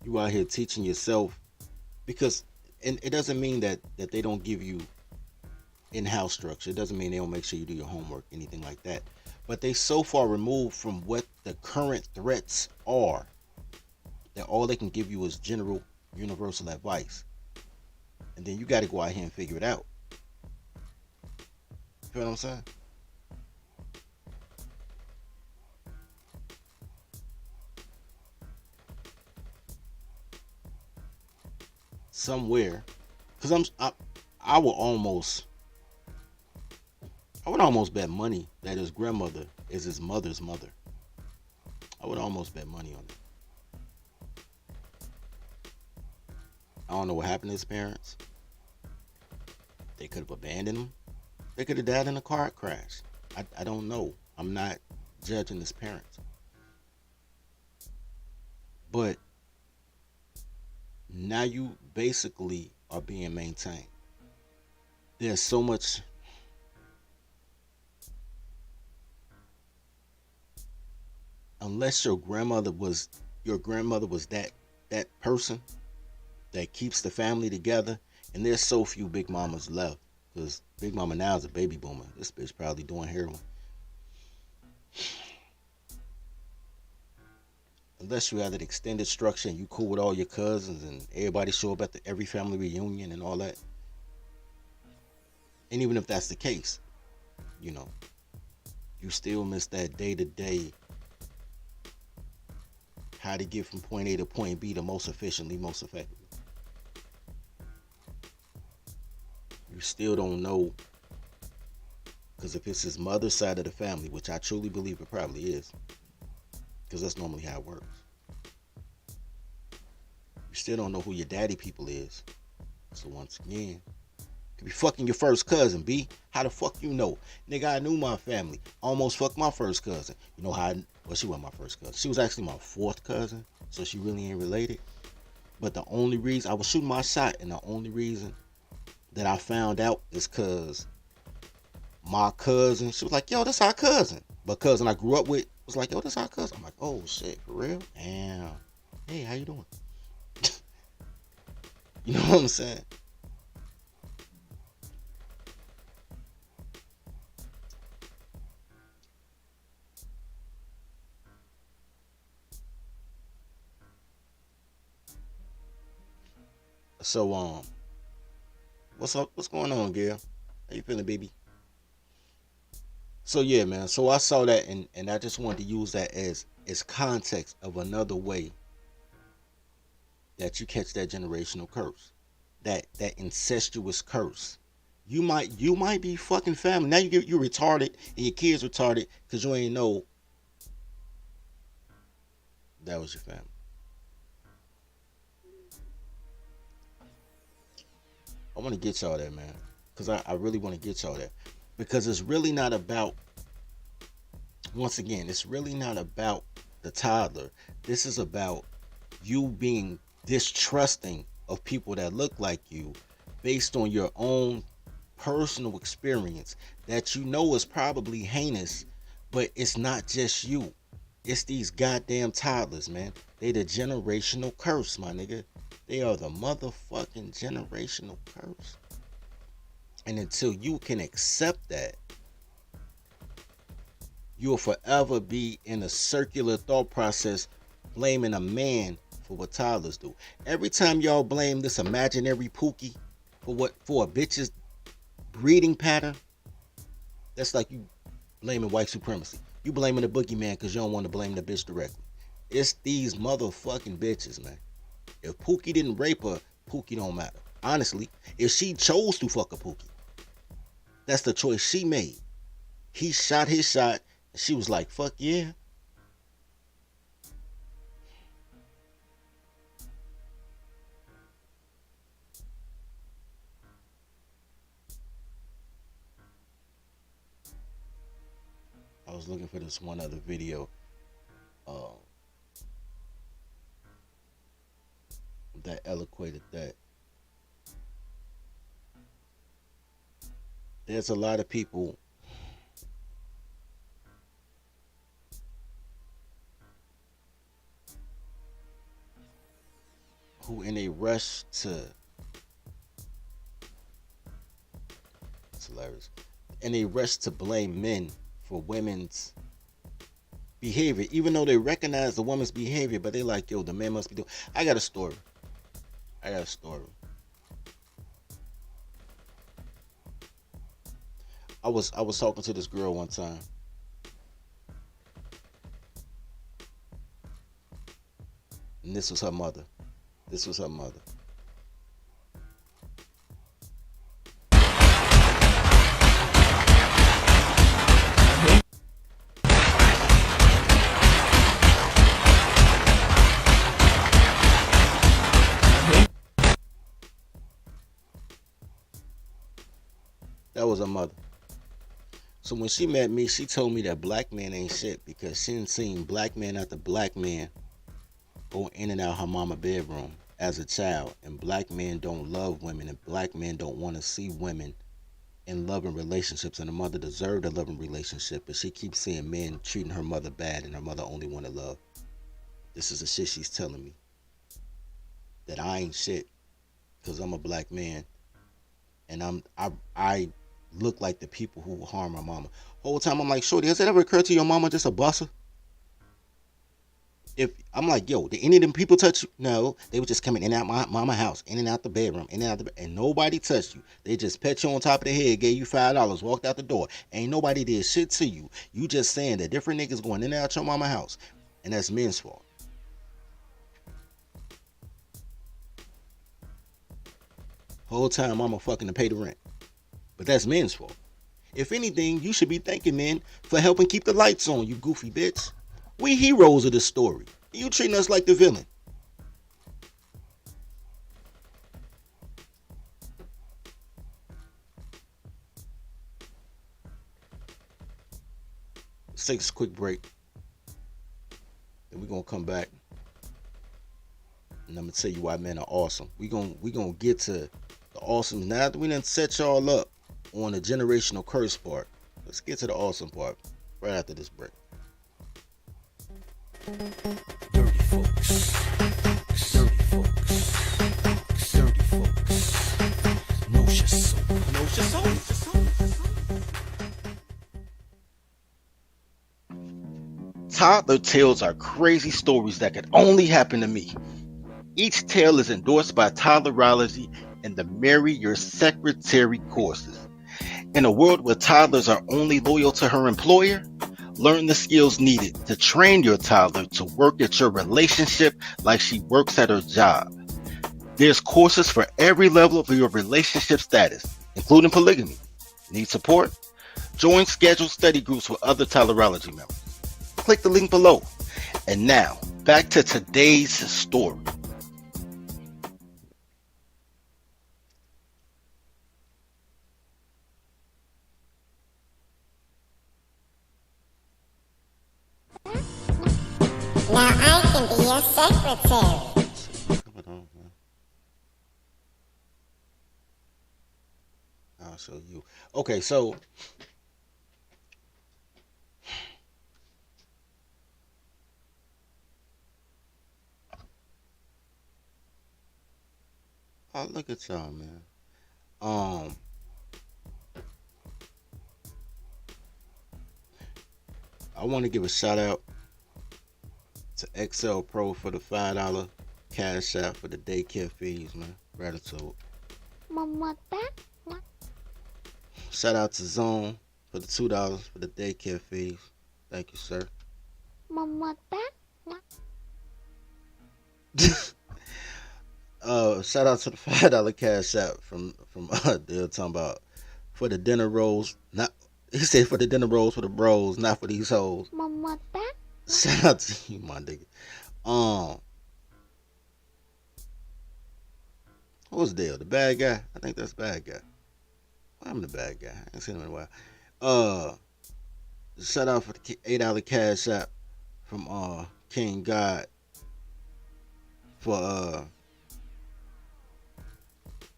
You out here teaching yourself, because, and it doesn't mean that they don't give you in-house structure. It doesn't mean they don't make sure you do your homework, anything like that. But they so far removed from what the current threats are that all they can give you is general, universal advice. And then you got to go out here and figure it out. You feel what I'm saying? Somewhere, because I would almost bet money that his grandmother is his mother's mother. I would almost bet money on that. I don't know what happened to his parents. They could have abandoned him. They could have died in a car crash. I don't know. I'm not judging his parents. But now you basically are being maintained. There's so much. Unless your grandmother was that person that keeps the family together, and there's so few big mamas left, because Big Mama now is a baby boomer. This bitch probably doing heroin. Unless you have that extended structure and you cool with all your cousins and everybody show up at every family reunion and all that. And even if that's the case, you know, you still miss that day-to-day, how to get from point A to point B the most efficiently, most effectively. You still don't know, because if it's his mother's side of the family, which I truly believe it probably is, because that's normally how it works, you still don't know who your daddy people is. So once again, could be fucking your first cousin, B. How the fuck you know? Nigga, I knew my family. Almost fucked my first cousin. You know how well, she wasn't my first cousin. She was actually my fourth cousin, so she really ain't related. But the only reason, I was shooting my shot, and the only reason that I found out is because my cousin, she was like, yo, that's our cousin. But cousin I grew up with was like, yo, that's our cousin. I'm like, oh shit, for real? Damn. Hey, how you doing? You know what I'm saying? So, what's up? What's going on, Gail? How you feeling, baby? So yeah, man. So I saw that, and I just wanted to use that as context of another way that you catch that generational curse, that incestuous curse. You might be fucking family. Now you retarded and your kids retarded because you ain't know that was your family. I want to get y'all there, man, because I really want to get y'all there, because it's really not about, once again, it's really not about the toddler. This is about you being distrusting of people that look like you based on your own personal experience that you know is probably heinous, but it's not just you. It's these goddamn toddlers, man. They the generational curse, my nigga. They are the motherfucking generational curse. And until you can accept that, you'll forever be in a circular thought process blaming a man for what toddlers do. Every time y'all blame this imaginary Pookie for a bitch's breeding pattern, that's like you blaming white supremacy. You blaming the boogeyman because you don't want to blame the bitch directly. It's these motherfucking bitches, man. If Pookie didn't rape her, Pookie don't matter. Honestly, if she chose to fuck a Pookie, that's the choice she made. He shot his shot, and she was like, fuck yeah. I was looking for this one other video that eloquated that. There's a lot of people who in a rush to, it's hilarious, in a rush to blame men for women's behavior, even though they recognize the woman's behavior, but they like, yo, the man must be doing. I got a story. I was talking to this girl one time. And this was her mother. That was her mother. So when she met me, she told me that black men ain't shit because she done seen black man after black man go in and out her mama bedroom as a child. And black men don't love women, and black men don't want to see women in loving relationships. And her mother deserved a loving relationship, but she keeps seeing men treating her mother bad, and her mother only wanted love. This is the shit she's telling me. That I ain't shit because I'm a black man, and I look like the people who harm my mama. Whole time I'm like, shorty, has it ever occurred to your mama just a busser? If I'm like, yo, did any of them people touch you? No, they were just coming in and out my mama house, in and out the bedroom, in and out and nobody touched you. They just pet you on top of the head, gave you $5, walked out the door. Ain't nobody did shit to you. You just saying that different niggas going in and out your mama house, and that's men's fault. Whole time mama fucking to pay the rent. But that's men's fault. If anything, you should be thanking men for helping keep the lights on, you goofy bitch. We heroes of this story. You treating us like the villain. Let's take this quick break. Then we're gonna come back. And I'm gonna tell you why men are awesome. We gonna get to the awesome. Now that we done set y'all up on the generational curse part, let's get to the awesome part right after this break. Dirty folks. Dirty folks. Dirty folks. Know your soul. Know your soul. Toddler tales are crazy stories that could only happen to me. Each tale is endorsed by Toddlerology and the Marry Your Secretary courses. In a world where toddlers are only loyal to her employer, learn the skills needed to train your toddler to work at your relationship like she works at her job. There's courses for every level of your relationship status, including polygamy. Need support? Join scheduled study groups with other Toddlerology members. Click the link below. And now, back to today's story. Now I can be your secretary. Come on, man. I'll show you. Okay, so look at y'all, man. I want to give a shout out to XL Pro for the $5 cash out for the daycare fees, man. Gratitude. Shout out to Zone for the $2 for the daycare fees. Thank you, sir. Shout out to the $5 cash out from they're talking about for the dinner rolls. Not he said for the dinner rolls for the bros, not for these hoes. Shout out to you, my nigga. What was Dale? The bad guy? I think that's the bad guy. I'm the bad guy. I ain't seen him in a while. Shout out for the $8 cash out from King God for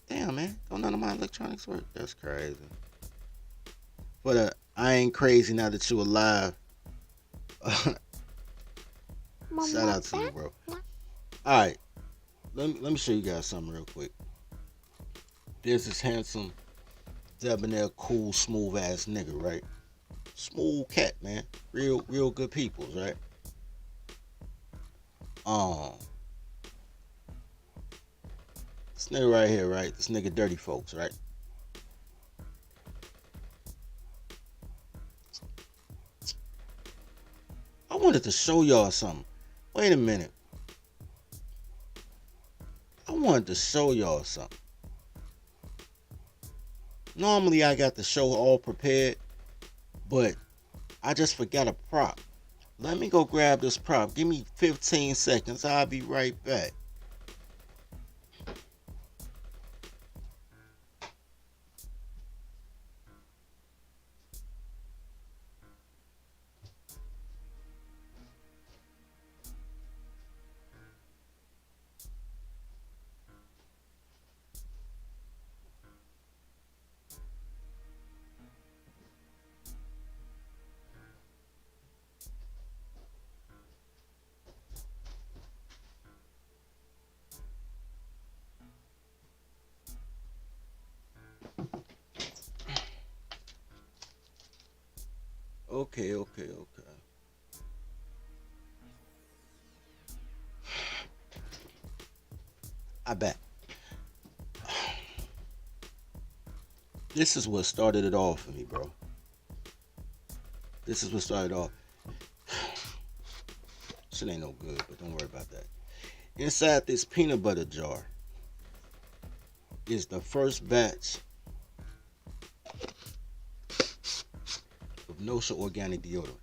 damn, man, don't none of my electronics work? That's crazy. For the I ain't crazy now that you alive. Shout out to you, bro. Alright. Let me show you guys something real quick. There's this handsome, debonair, cool, smooth ass nigga, right? Smooth cat, man. Real good peoples, right? This nigga right here, right? This nigga Dirty Folks, right? I wanted to show y'all something. Wait a minute. I wanted to show y'all something. Normally I got the show all prepared, but I just forgot a prop. Let me go grab this prop. Give me 15 seconds. I'll be right back. Okay. I bet. This is what started it all for me, bro. This is what started off. Shit ain't no good, but don't worry about that. Inside this peanut butter jar is the first batch of Nosha organic deodorant.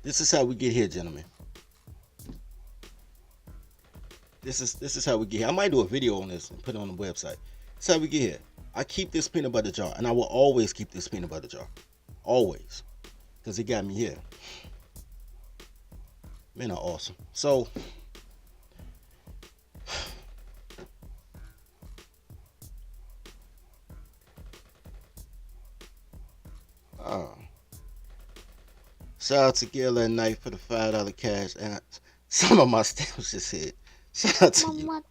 This is how we get here, gentlemen. This is how we get here. I might do a video on this and put it on the website. This is how we get here. I keep this peanut butter jar, and I will always keep this peanut butter jar. Always. Because it got me here. Men are awesome. So, shout out to Gail at night for the $5 cash, and some of my stamps just hit. Shout out to you.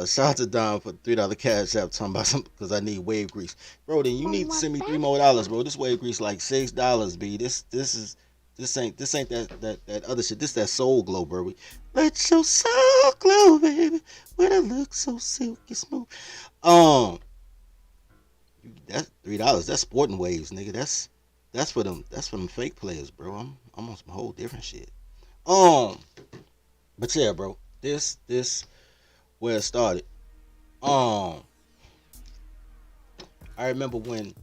Shout out to Don for the $3 cash app talking about something because I need wave grease. Bro, then you need to send me $3 more, bro. This wave grease like $6, B. This ain't that other shit. This that soul glow, bro. Let your soul glow, baby. When I look so silky smooth. That's $3. That's sporting waves, nigga. That's for them fake players, bro. I'm on some whole different shit. But yeah, bro. This where it started. I remember when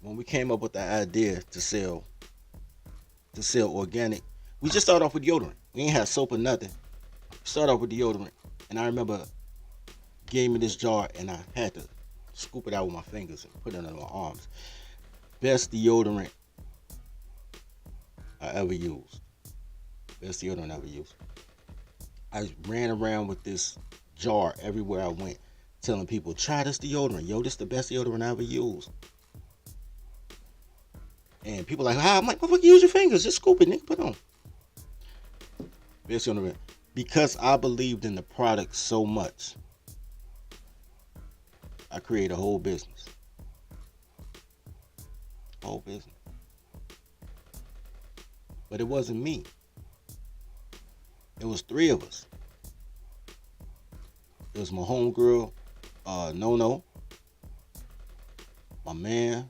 we came up with the idea to sell organic. We just started off with deodorant. We ain't had soap or nothing. We started off with deodorant, and I remember gave me this jar, and I had to scoop it out with my fingers and put it under my arms. best deodorant I ever used. Best deodorant I ever used. I ran around with this jar everywhere I went, telling people, try this deodorant. Yo, this the best deodorant I ever used. And people like, how? I'm like, motherfucker, use your fingers. Just scoop it, nigga. Put it on. Best deodorant. Because I believed in the product so much, I created a whole business. Whole business. But it wasn't me. It was 3 of us. It was my homegirl, No, my man,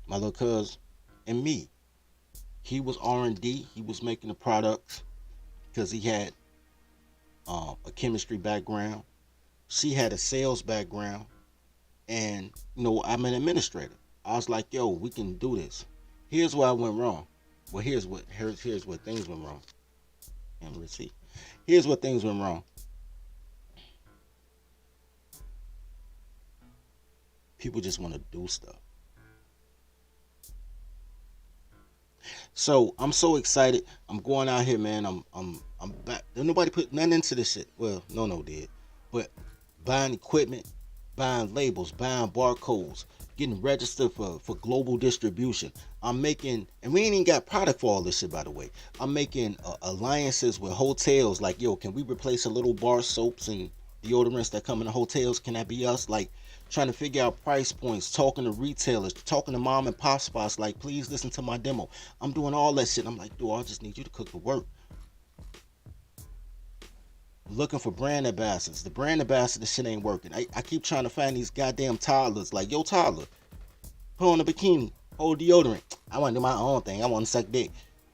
my little cuz, and me. He was R&D. He was making the products because he had a chemistry background. She had a sales background. And, I'm an administrator. I was like, yo, we can do this. Here's where I went wrong. Well, here's where things went wrong. And let's see. Here's where things went wrong. People just want to do stuff. So I'm so excited. I'm going out here, man. I'm back. Nobody put nothing into this shit. Well, no did. But buying equipment, buying labels, buying barcodes, getting registered for global distribution. I'm making, and we ain't even got product for all this shit, by the way. I'm making alliances with hotels. Like, yo, can we replace a little bar soaps and deodorants that come in the hotels? Can that be us? Like, trying to figure out price points, talking to retailers, talking to mom and pop spots, like, please listen to my demo. I'm doing all that shit. I'm like, dude, I just need you to cook the work. Looking for brand ambassadors. The brand ambassador shit ain't working. I keep trying to find these goddamn toddlers. Like, yo, toddler, put on a bikini, hold deodorant. I want to do my own thing. I want to suck dick.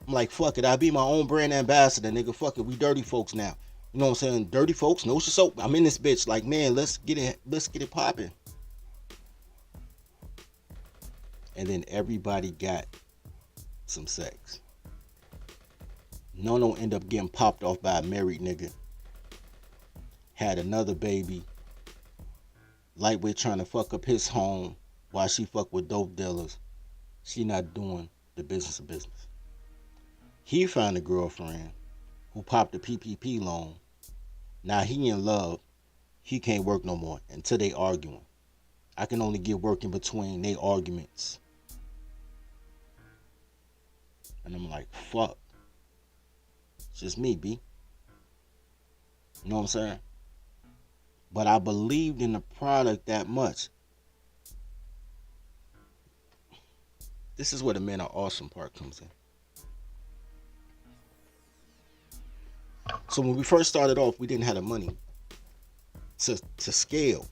I'm like, fuck it. I'll be my own brand ambassador, nigga. Fuck it. We dirty folks now. You know what I'm saying? Dirty folks, no soap. I'm in this bitch. Like, man, let's get it popping. And then everybody got some sex. No end up getting popped off by a married nigga. Had another baby. Lightweight trying to fuck up his home while she fuck with dope dealers. She not doing the business of business. He found a girlfriend who popped the PPP loan. Now he in love. He can't work no more until they arguing. I can only get work in between they arguments. And I'm like, fuck. It's just me, B. You know what I'm saying? But I believed in the product that much. This is where the men are awesome part comes in. So when we first started off, we didn't have the money to scale.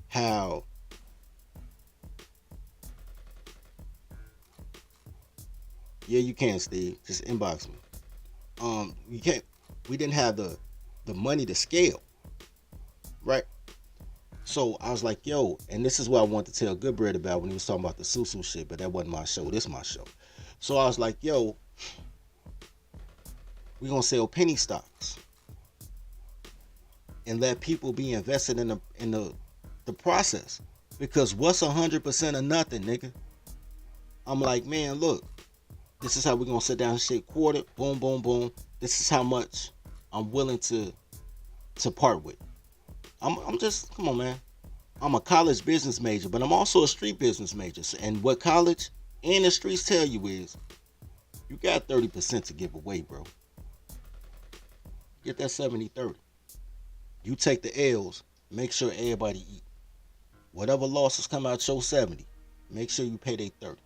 How yeah, you can, Steve. Just inbox me. You can't. We didn't have the money to scale, right? So I was like, yo, and this is what I wanted to tell Goodbread about when he was talking about the Susu shit, but that wasn't my show. This is my show. So I was like, yo, we're gonna sell penny stocks and let people be invested in the process. Because what's 100% of nothing, nigga? I'm like, man, look, this is how we're gonna sit down and shake quarter, boom, boom, boom. This is how much I'm willing to part with. I'm just, come on, man. I'm a college business major, but I'm also a street business major. And what college and the streets tell you is, you got 30% to give away, bro. Get that 70-30. You take the L's, make sure everybody eat. Whatever losses come out your 70, make sure you pay their 30.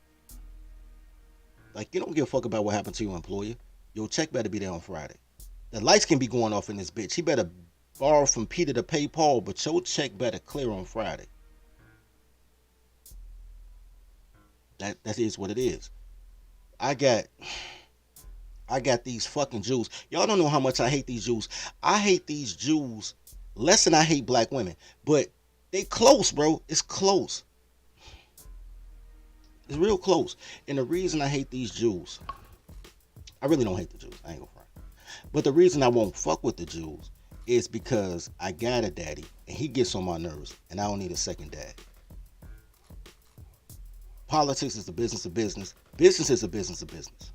Like, you don't give a fuck about what happened to your employer. Your check better be there on Friday. The lights can be going off in this bitch. He better borrow from Peter to pay Paul, but your check better clear on Friday. That is what it is. I got these fucking Jews. Y'all don't know how much I hate these Jews. I hate these Jews less than I hate black women. But they close, bro. It's close. It's real close. And the reason I hate these Jews, I really don't hate the Jews. I ain't gonna front. But the reason I won't fuck with the Jews is because I got a daddy and he gets on my nerves and I don't need a second dad. Politics is a business of business. Business is a business of business.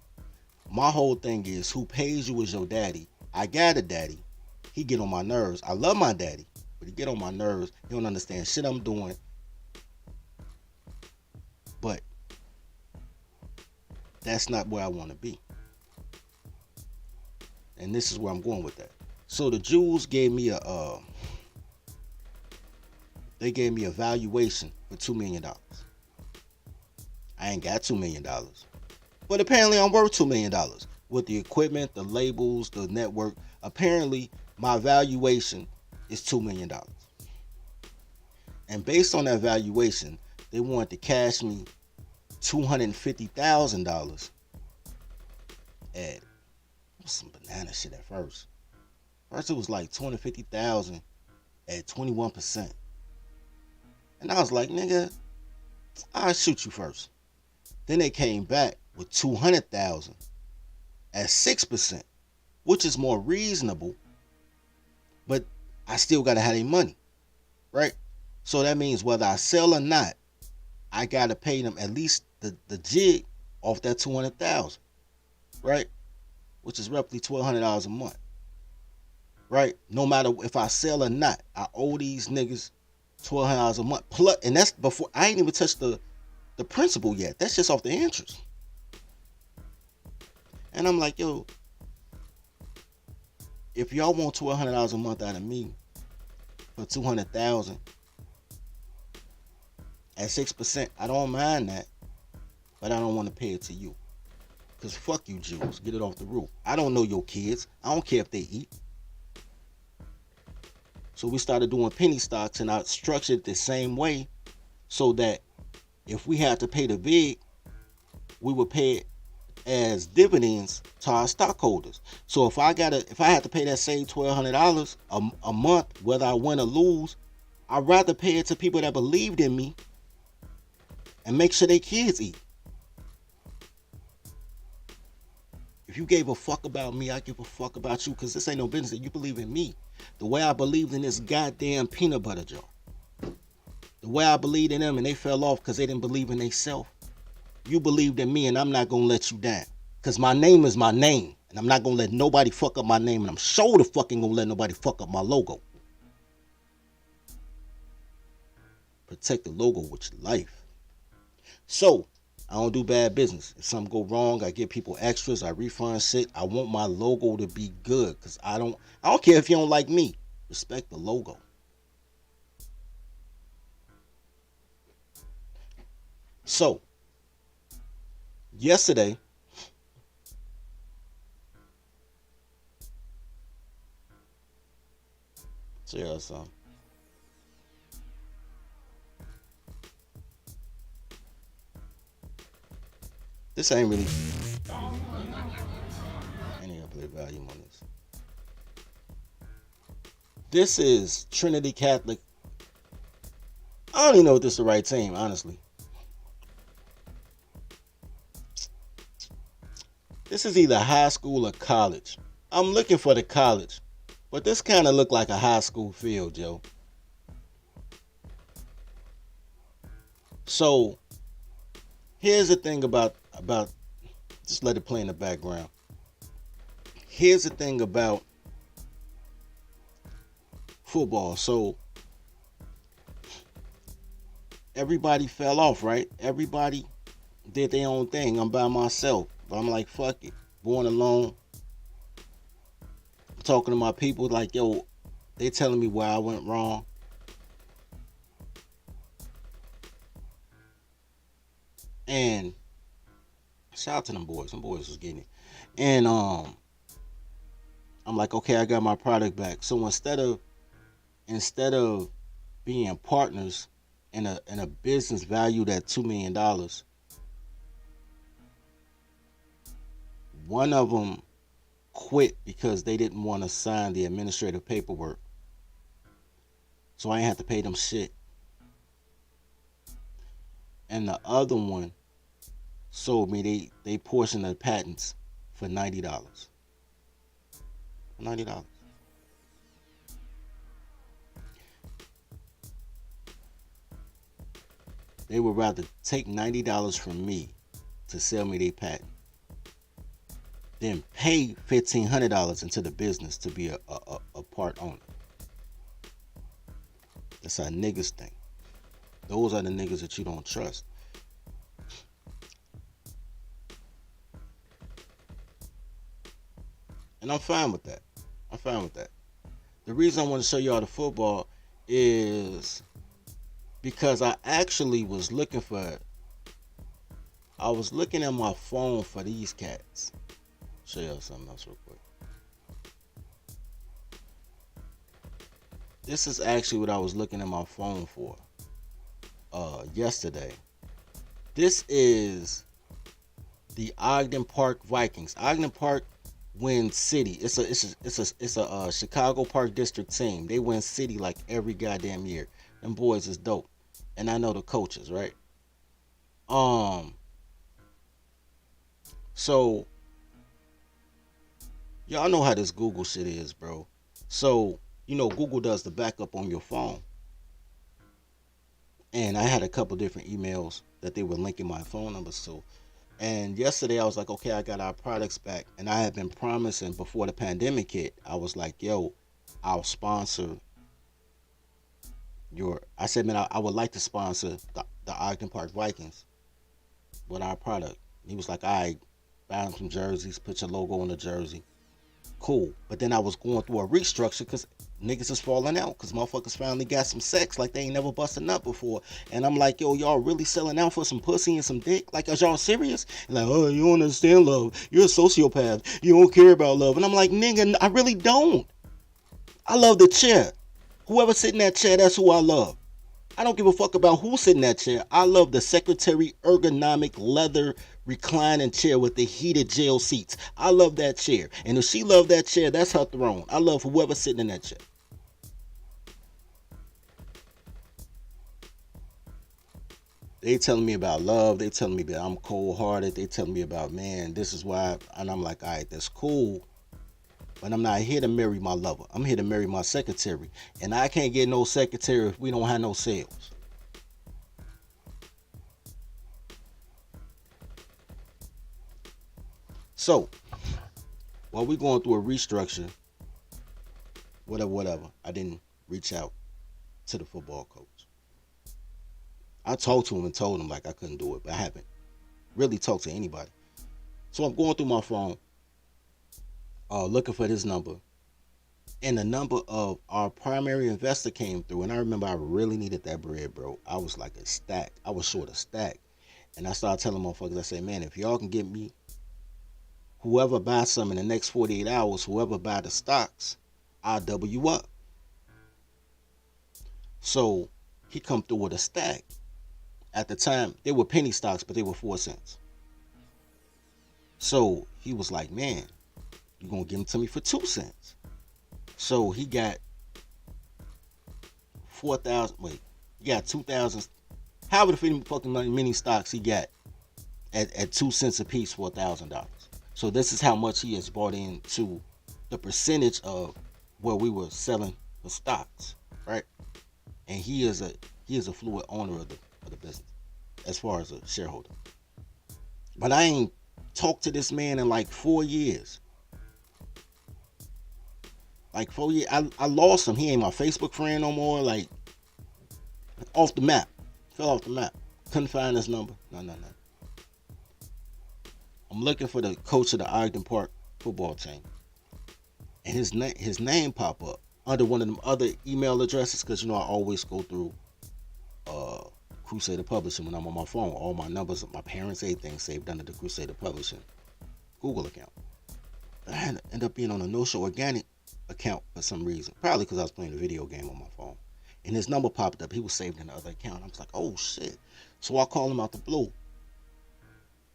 My whole thing is who pays you is your daddy. I got a daddy. He get on my nerves. I love my daddy, but he get on my nerves. He don't understand shit I'm doing. But that's not where I want to be. And this is where I'm going with that. So the Jews gave me a valuation for $2 million. I ain't got $2 million. But apparently I'm worth $2 million. With the equipment, the labels, the network. Apparently my valuation is $2 million. And based on that valuation, they wanted to cash me $250,000 at some banana shit at first. First it was like $250,000 at 21%. And I was like, nigga, I'll shoot you first. Then they came back with $200,000 at 6%, which is more reasonable, but I still gotta have their money, right? So that means whether I sell or not, I gotta pay them at least the jig off that $200,000, right? Which is roughly $1,200 a month, right? No matter if I sell or not, I owe these niggas $1,200 a month. Plus, and that's before I ain't even touched the principal yet. That's just off the interest. And I'm like, yo, if y'all want $1,200 a month out of me for $200,000 at 6%, I don't mind that, but I don't want to pay it to you. Because fuck you Jews, get it off the roof. I don't know your kids. I don't care if they eat. So we started doing penny stocks, and I structured it the same way so that if we had to pay the VIG, we would pay it as dividends to our stockholders. So if I had to pay that same $1,200 a month, whether I win or lose, I'd rather pay it to people that believed in me and make sure their kids eat. If you gave a fuck about me, I give a fuck about you, because this ain't no business. You believe in me the way I believed in this goddamn peanut butter jar. The way I believed in them and they fell off because they didn't believe in themselves. You believed in me and I'm not going to let you down. Because my name is my name. And I'm not going to let nobody fuck up my name. And I'm sure the fucking going to let nobody fuck up my logo. Protect the logo with your life. So, I don't do bad business. If something go wrong, I give people extras. I refund shit. I want my logo to be good. Because I don't care if you don't like me. Respect the logo. So, yesterday, this ain't really, I ain't gonna play volume on this. This is Trinity Catholic. I don't even know if this is the right team, honestly. This is either high school or college. I'm looking for the college, but this kind of look like a high school field, Joe. So, here's the thing about just let it play in the background. Here's the thing about football. So, everybody fell off, right? Everybody did their own thing. I'm by myself. But I'm like, fuck it. Going alone. Talking to my people like, yo, they telling me where I went wrong. And shout out to them boys. Them boys was getting it. And I'm like, okay, I got my product back. So instead of being partners in a business valued at $2 million, one of them quit because they didn't want to sign the administrative paperwork. So I ain't have to pay them shit. And the other one sold me they portion of the patents for $90. $90. They would rather take $90 from me to sell me their patent than pay $1,500 into the business to be a part owner. That's how niggas think. Those are the niggas that you don't trust. And I'm fine with that. I'm fine with that. The reason I want to show y'all the football is because I actually was looking for, I was looking at my phone for these cats. Show y'all something else real quick. This is actually what I was looking at my phone for yesterday. This is the Ogden Park Vikings. Ogden Park wins city. It's a Chicago Park District team. They win city like every goddamn year. Them boys is dope. And I know the coaches, right? So y'all know how this Google shit is, bro. So, you know, Google does the backup on your phone. And I had a couple different emails that they were linking my phone numbers to. And yesterday I was like, okay, I got our products back. And I had been promising before the pandemic hit, I was like, yo, I'll sponsor I said, man, I would like to sponsor the Ogden Park Vikings with our product. He was like, all right, buy them some jerseys, put your logo on the jersey. Cool. But then I was going through a restructure because niggas is falling out because motherfuckers finally got some sex like they ain't never busted up before. And I'm like, yo, y'all really selling out for some pussy and some dick? Like, are y'all serious? And like, oh, you don't understand love. You're a sociopath. You don't care about love. And I'm like, nigga, I really don't. I love the chair. Whoever sit in that chair, that's who I love. I don't give a fuck about who sit in that chair. I love the secretary ergonomic leather reclining chair with the heated gel seats. I love that chair. And if she loved that chair, that's her throne. I love whoever sitting in that chair. They telling me about love. They telling me that I'm cold-hearted. They telling me about, man, this is why. And I'm like, all right, that's cool. But I'm not here to marry my lover. I'm here to marry my secretary. And I can't get no secretary if we don't have no sales. So, while we going through a restructure, whatever, I didn't reach out to the football coach. I talked to him and told him like I couldn't do it, but I haven't really talked to anybody. So I'm going through my phone, looking for this number. And the number of our primary investor came through. And I remember I really needed that bread, bro. I was like a stack. I was short a stack. And I started telling motherfuckers, I said, man, if y'all can get me, whoever buys some in the next 48 hours, whoever buy the stocks, I'll double you up. So he come through with a stack. At the time, they were penny stocks, but they were 4 cents. So he was like, man, you're going to give them to me for 2 cents. So he got 4,000, he got 2,000, however the fucking many stocks he got at 2 cents a piece for $1,000. So this is how much he has bought into the percentage of where we were selling the stocks, right? And he is a fluid owner of the business as far as a shareholder. But I ain't talked to this man in like 4 years. Like 4 years, I lost him. He ain't my Facebook friend no more. Like, off the map. Fell off the map. Couldn't find his number. No. I'm looking for the coach of the Ogden Park football team. And his name pop up under one of them other email addresses, because, you know, I always go through Crusader Publishing when I'm on my phone. All my numbers, my parents, everything saved under the Crusader Publishing Google account. I had to end up being on a No Show Organic account for some reason. Probably because I was playing a video game on my phone. And his number popped up. He was saved in the other account. I was like, oh shit. So I called him out the blue.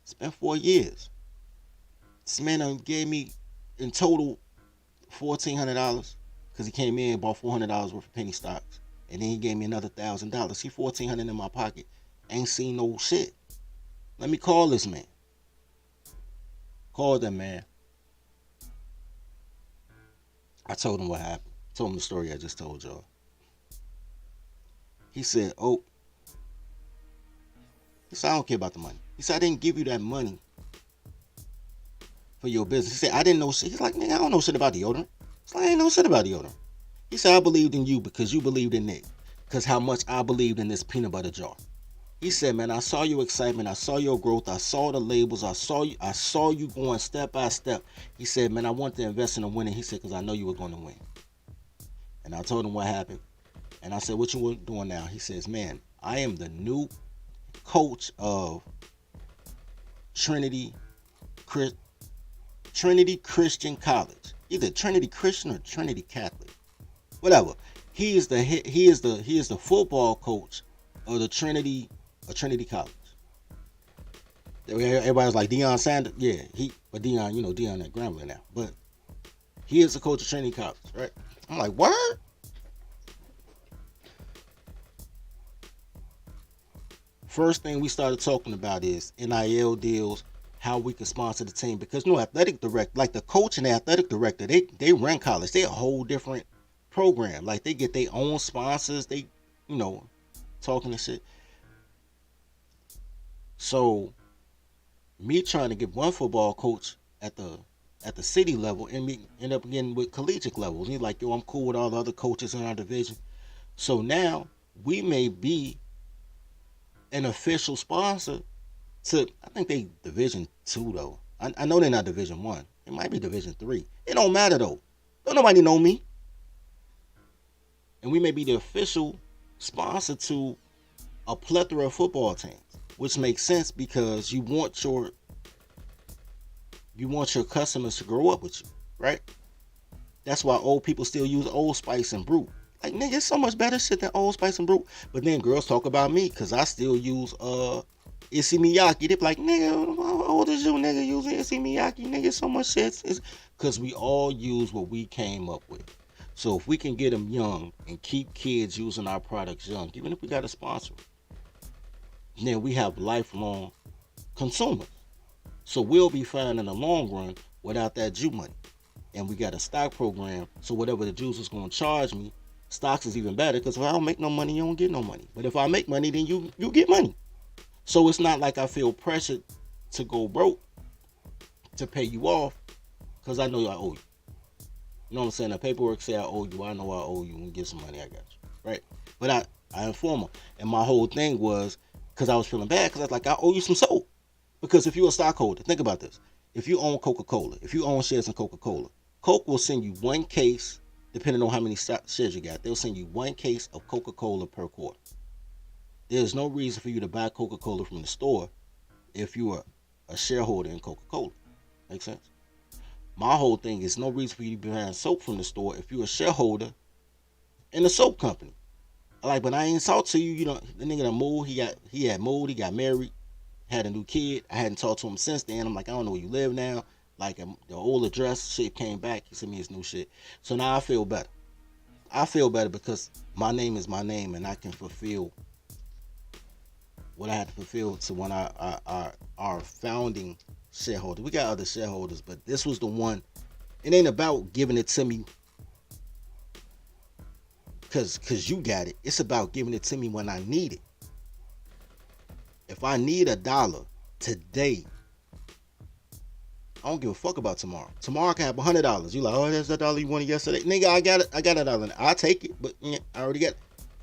It's been 4 years. This man gave me in total $1,400 because he came in and bought $400 worth of penny stocks. And then he gave me another $1,000. He $1,400 in my pocket. Ain't seen no shit. Let me call this man. Called that man. I told him what happened. Told him the story I just told y'all. He said, oh, He said, I don't care about the money. He said, I didn't give you that money for your business. He said, I didn't know shit. He's like, nigga, I don't know shit about deodorant. He's like, I ain't know shit about deodorant. He said, I believed in you because you believed in it. Because how much I believed in this peanut butter jar. He said, man, I saw your excitement. I saw your growth. I saw the labels. I saw you going step by step. He said, man, I want to invest in a winning. He said, because I know you were going to win. And I told him what happened. And I said, what you doing now? He says, man, I am the new coach of Trinity Christian College. Either Trinity Christian or Trinity Catholic. Whatever. He is the football coach of the Trinity College. Everybody's like Deion Sanders. Yeah, but Deion, Deion at Grambling now. But he is the coach of Trinity College, right? I'm like, what? First thing we started talking about is NIL deals, how we can sponsor the team. Because athletic director, like the coach and the athletic director, they run college. They're a whole different program. Like they get their own sponsors. They, talking and shit. So me trying to get one football coach at the city level and me end up getting with collegiate levels. And he's like, yo, I'm cool with all the other coaches in our division. So now we may be an official sponsor to, I think they Division 2 though. I know they're not Division 1. It might be Division 3. It don't matter though. Don't nobody know me. And we may be the official sponsor to a plethora of football teams, which makes sense because you want your customers to grow up with you, right? That's why old people still use Old Spice and Brute. Like, nigga, it's so much better shit than Old Spice and Brute. But then girls talk about me because I still use Issey Miyake. They be like, nigga, how old is you, nigga, using Issey Miyake? Nigga, so much shit. Because we all use what we came up with. So if we can get them young and keep kids using our products young, even if we got a sponsor, then we have lifelong consumers. So we'll be fine in the long run without that Jew money. And we got a stock program, so whatever the Jews is going to charge me, stocks is even better because if I don't make no money, you don't get no money. But if I make money, then you get money. So it's not like I feel pressured to go broke to pay you off because I know I owe you. You know what I'm saying? The paperwork say I owe you. I know I owe you. And get some money, I got you. Right? But I inform her. And my whole thing was, because I was feeling bad, because I was like, I owe you some soap. Because if you're a stockholder, think about this. If you own Coca-Cola, if you own shares in Coca-Cola, Coke will send you one case, depending on how many shares you got, they'll send you one case of Coca-Cola per quarter. There's no reason for you to buy Coca-Cola from the store if you are a shareholder in Coca-Cola. Make sense? My whole thing is no reason for you to be buying soap from the store if you're a shareholder in a soap company. Like, but I ain't talked to you. The nigga done moved. He had moved. He got married. Had a new kid. I hadn't talked to him since then. I'm like, I don't know where you live now. Like, the old address shit came back. He sent me his new shit. So now I feel better. I feel better because my name is my name and I can fulfill what I had to fulfill to one our founding shareholder. We got other shareholders, but this was the one. It ain't about giving it to me because you got it. It's about giving it to me when I need it. If I need $1 today, I don't give a fuck about tomorrow. Tomorrow I can have $100. You like, oh, that's that dollar you wanted yesterday. Nigga, I got it. I got $1. I'll take it, but I already got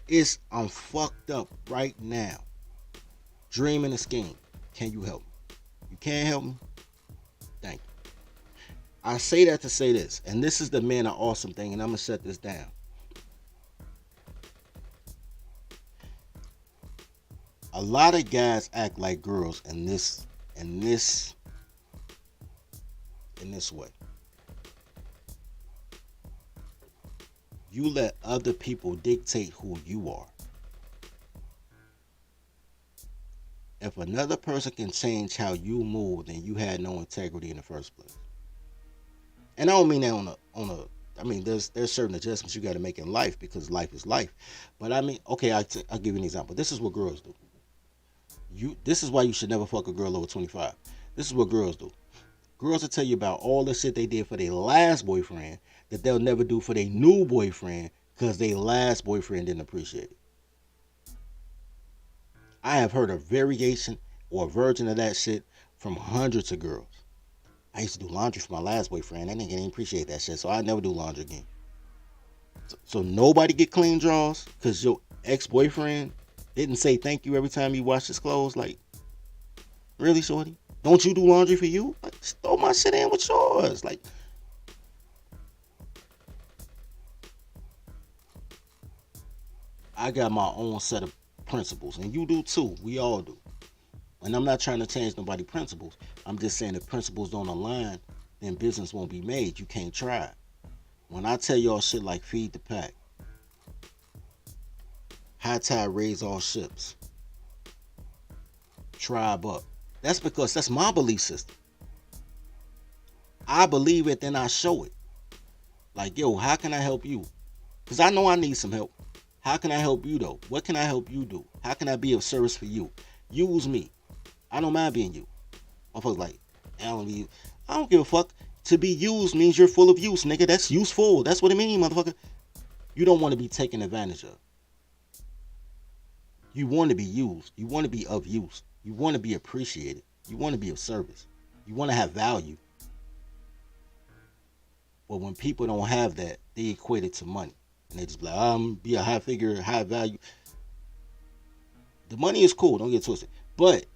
it. I'm fucked up right now. Dreaming a scheme. Can you help me? You can't help me? Thank you. I say that to say this, and this is the man of awesome thing, and I'm gonna shut this down. A lot of guys act like girls in this way. You let other people dictate who you are. If another person can change how you move, then you had no integrity in the first place. And I don't mean that on a I mean, there's certain adjustments you got to make in life because life is life. But I mean, okay, I'll give you an example. This is what girls do. This is why you should never fuck a girl over 25. This is what girls do. Girls will tell you about all the shit they did for their last boyfriend that they'll never do for their new boyfriend because their last boyfriend didn't appreciate it. I have heard a variation or a version of that shit from hundreds of girls. I used to do laundry for my last boyfriend. That nigga didn't appreciate that shit, so I never do laundry again. So nobody get clean drawers because your ex-boyfriend didn't say thank you every time you wash his clothes. Like, really, shorty? Don't you do laundry for you? Like, just throw my shit in with yours. Like, I got my own set of principles, and you do too. We all do. And I'm not trying to change nobody's principles. I'm just saying if principles don't align, then business won't be made. You can't try. When I tell y'all shit like feed the pack, high tide raise all ships, tribe up, that's because that's my belief system. I believe it, then I show it. Like, yo, how can I help you? Because I know I need some help. How can I help you, though? What can I help you do? How can I be of service for you? Use me. I don't mind being you. Motherfuckers like, Alan, I don't give a fuck. To be used means you're full of use, nigga. That's useful. That's what it means, motherfucker. You don't want to be taken advantage of. You want to be used. You want to be of use. You want to be appreciated. You want to be of service. You want to have value. But when people don't have that, they equate it to money. And they just be like, I'm be a high figure, high value. The money is cool, don't get twisted. But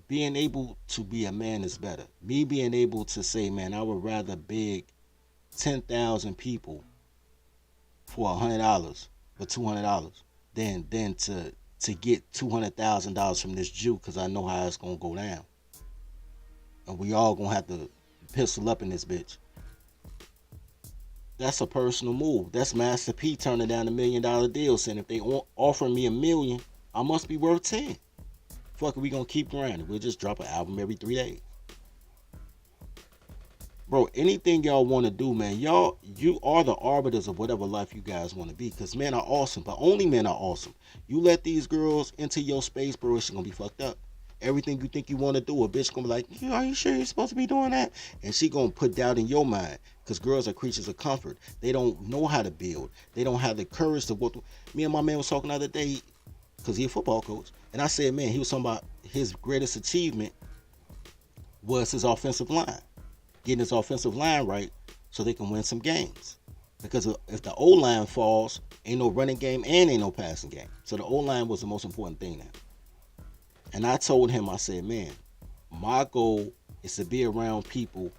being able to be a man is better. Me being able to say, man, I would rather beg 10,000 people for $100 or $200 than to get $200,000 from this Jew because I know how it's gonna go down. And we all gonna have to pistol up in this bitch. That's a personal move. That's Master P turning down $1 million deal, saying if they offer me $1 million, I must be worth 10. Fuck it, we gonna keep grinding. We'll just drop an album every 3 days. Bro, anything y'all want to do, man, you are the arbiters of whatever life you guys want to be. Because men are awesome, but only men are awesome. You let these girls into your space, bro, it's gonna be fucked up. Everything you think you want to do, a bitch gonna be like, are you sure you're supposed to be doing that? And she gonna put doubt in your mind. Because girls are creatures of comfort. They don't know how to build. They don't have the courage to work. Me and my man was talking the other day, because he's a football coach. And I said, man, he was talking about his greatest achievement was his offensive line. Getting his offensive line right so they can win some games. Because if the O-line falls, ain't no running game and ain't no passing game. So the O-line was the most important thing now. And I told him, I said, man, my goal is to be around people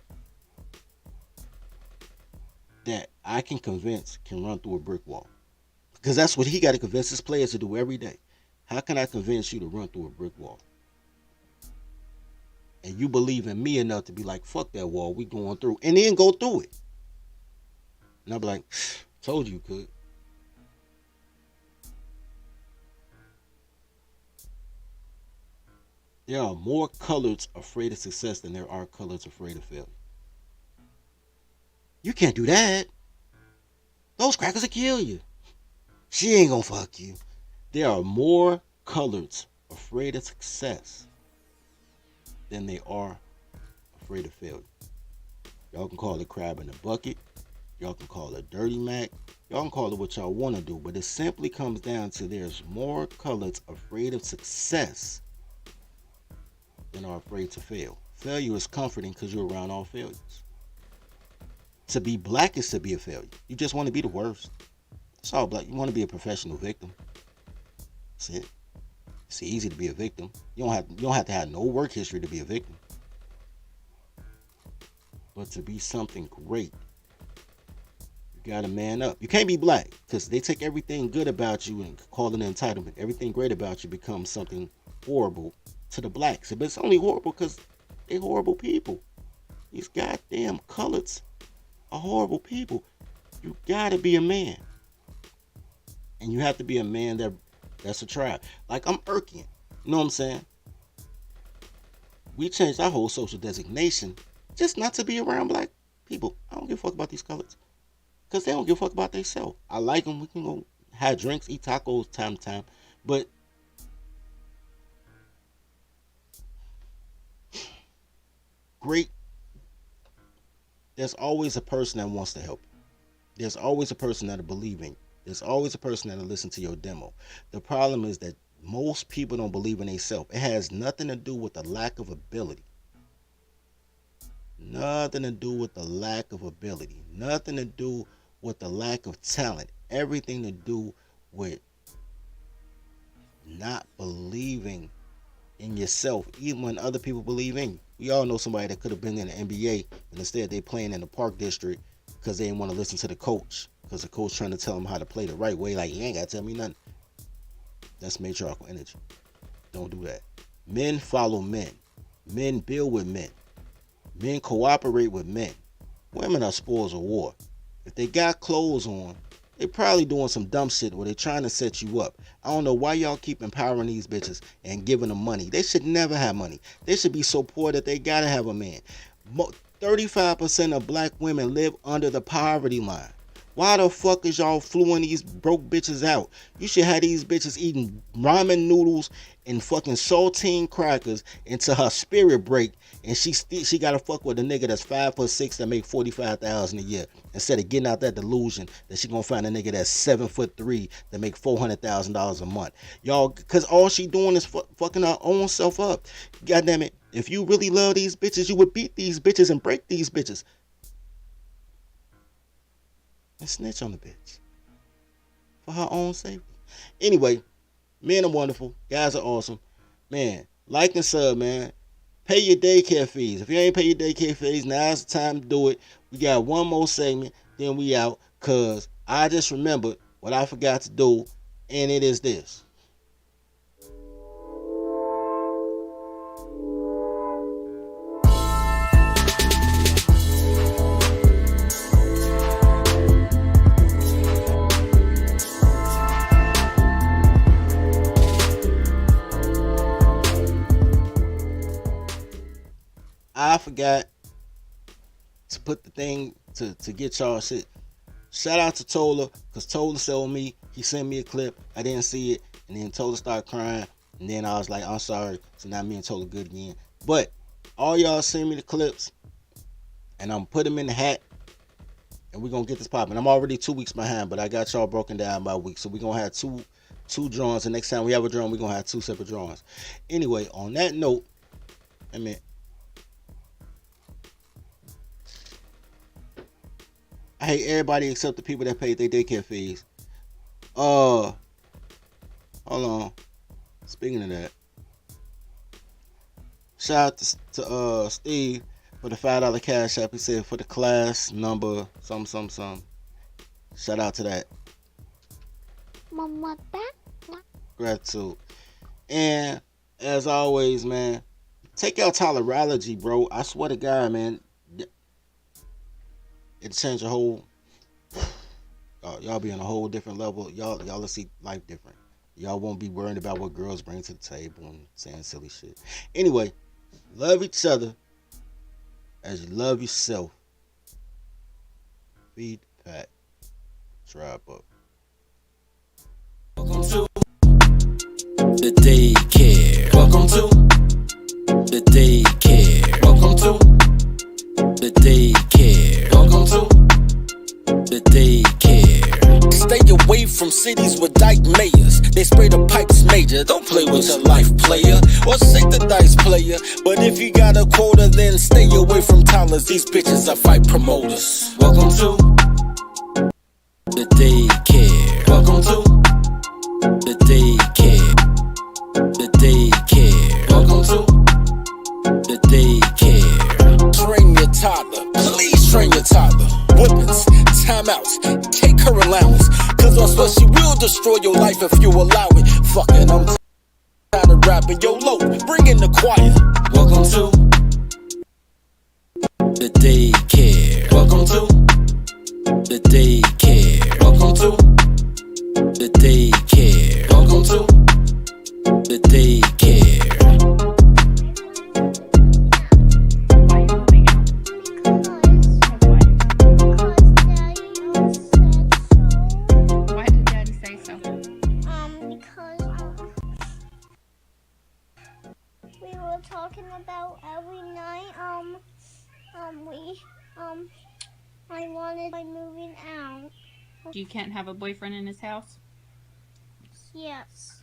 that I can convince can run through a brick wall. Because that's what he got to convince his players to do every day. How can I convince you to run through a brick wall? And you believe in me enough to be like, fuck that wall, we going through. And then go through it. And I'll be like, told you could. There are more coloreds afraid of success than there are coloreds afraid of failure. You can't do that. Those crackers will kill you. She ain't gonna fuck you. There are more coloreds afraid of success than they are afraid of failure. Y'all can call it crab in the bucket. Y'all can call it dirty Mac. Y'all can call it what y'all want to do. But it simply comes down to there's more coloreds afraid of success than are afraid to fail. Failure is comforting because you're around all failures. To be black is to be a failure. You just want to be the worst. It's all black. You want to be a professional victim. That's it. It's easy to be a victim. You don't have to have no work history to be a victim. But to be something great, you gotta man up. You can't be black because they take everything good about you and call it an entitlement. Everything great about you becomes something horrible to the blacks. But it's only horrible because they're horrible people. These goddamn coloreds are horrible people. You gotta be a man. And you have to be a man that's a tribe. Like I'm Irkian. You know what I'm saying? We changed our whole social designation just not to be around black people. I don't give a fuck about these colors. Because they don't give a fuck about themselves. I like them. We can go have drinks, eat tacos time to time. But great, there's always a person that wants to help you. There's always a person that'll believe in you. There's always a person that'll listen to your demo. The problem is that Most people don't believe in themselves. It has nothing to do with the lack of ability. Nothing to do with the lack of ability. Nothing to do with the lack of talent. Everything to do with not believing in yourself, even when other people believe in you. We all know somebody that could have been in the NBA, and instead they playing in the Park District because they didn't want to listen to the coach, because the coach trying to tell them how to play the right way. Like, you ain't got to tell me nothing. That's matriarchal energy. Don't do that. Men follow men. Men build with men. Men cooperate with men. Women are spoils of war. If they got clothes on, they probably doing some dumb shit where they trying to set you up. I don't know why y'all keep empowering these bitches and giving them money. They should never have money. They should be so poor that they gotta have a man. 35% of black women live under the poverty line. Why the fuck is y'all fluing these broke bitches out? You should have these bitches eating ramen noodles and fucking saltine crackers until her spirit break, and she gotta fuck with a nigga that's 5'6" that make $45,000 a year, instead of getting out that delusion that she gonna find a nigga that's 7'3" that make $400,000 a month. Y'all, cause all she doing is fucking her own self up. God damn it! If you really love these bitches, you would beat these bitches and break these bitches. And snitch on the bitch for her own safety. Anyway, men are wonderful. Guys are awesome. Man, like and sub, man. Pay your daycare fees. If you ain't pay your daycare fees, now's the time to do it. We got one more segment, then we out. Cause I just remembered what I forgot to do, and it is this. I forgot to put the thing to get y'all shit. Shout out to Tola, because Tola told me, he sent me a clip, I didn't see it, and then Tola started crying, and then I was like, I'm sorry, so now me and Tola good again. But all y'all send me the clips, and I'm put them in the hat, and we're gonna get this popping. I'm already 2 weeks behind, but I got y'all broken down by week, so we're gonna have two drawings, and next time we have a drawing, we're gonna have two separate drawings. Anyway, on that note, I hate everybody except the people that paid their daycare fees. Hold on. Speaking of that, shout out to Steve for the $5 cash app. He said for the class number some. Shout out to that. Mama, Gratitude. And as always, man, take out tolerology, bro. I swear to God, man. It changed a whole. Y'all be on a whole different level. Y'all will see life different. Y'all won't be worried about what girls bring to the table and saying silly shit. Anyway, love each other as you love yourself. Feed the pack. Tribe up. Welcome to the daycare. Welcome to the daycare. Welcome to the daycare. Welcome to the daycare. Stay away from cities with dyke mayors. They spray the pipes major. Don't play with your life, player. Or shake the dice, player. But if you got a quota, then stay away from toddlers. These bitches are fight promoters. Welcome to the daycare. Welcome to the daycare. The daycare. Welcome to the daycare. Train your toddler. Please train your toddler. Whippings, timeouts, take her allowance. Cause I swear she will destroy your life if you allow it. Fucking, I'm tired of rapping. Yo, low, bring in the choir. Welcome to the daycare. Welcome to the daycare. Welcome to the daycare. Welcome to the daycare. Why did Daddy say so? Because we were talking about every night. I wanted my moving out. You can't have a boyfriend in his house? Yes.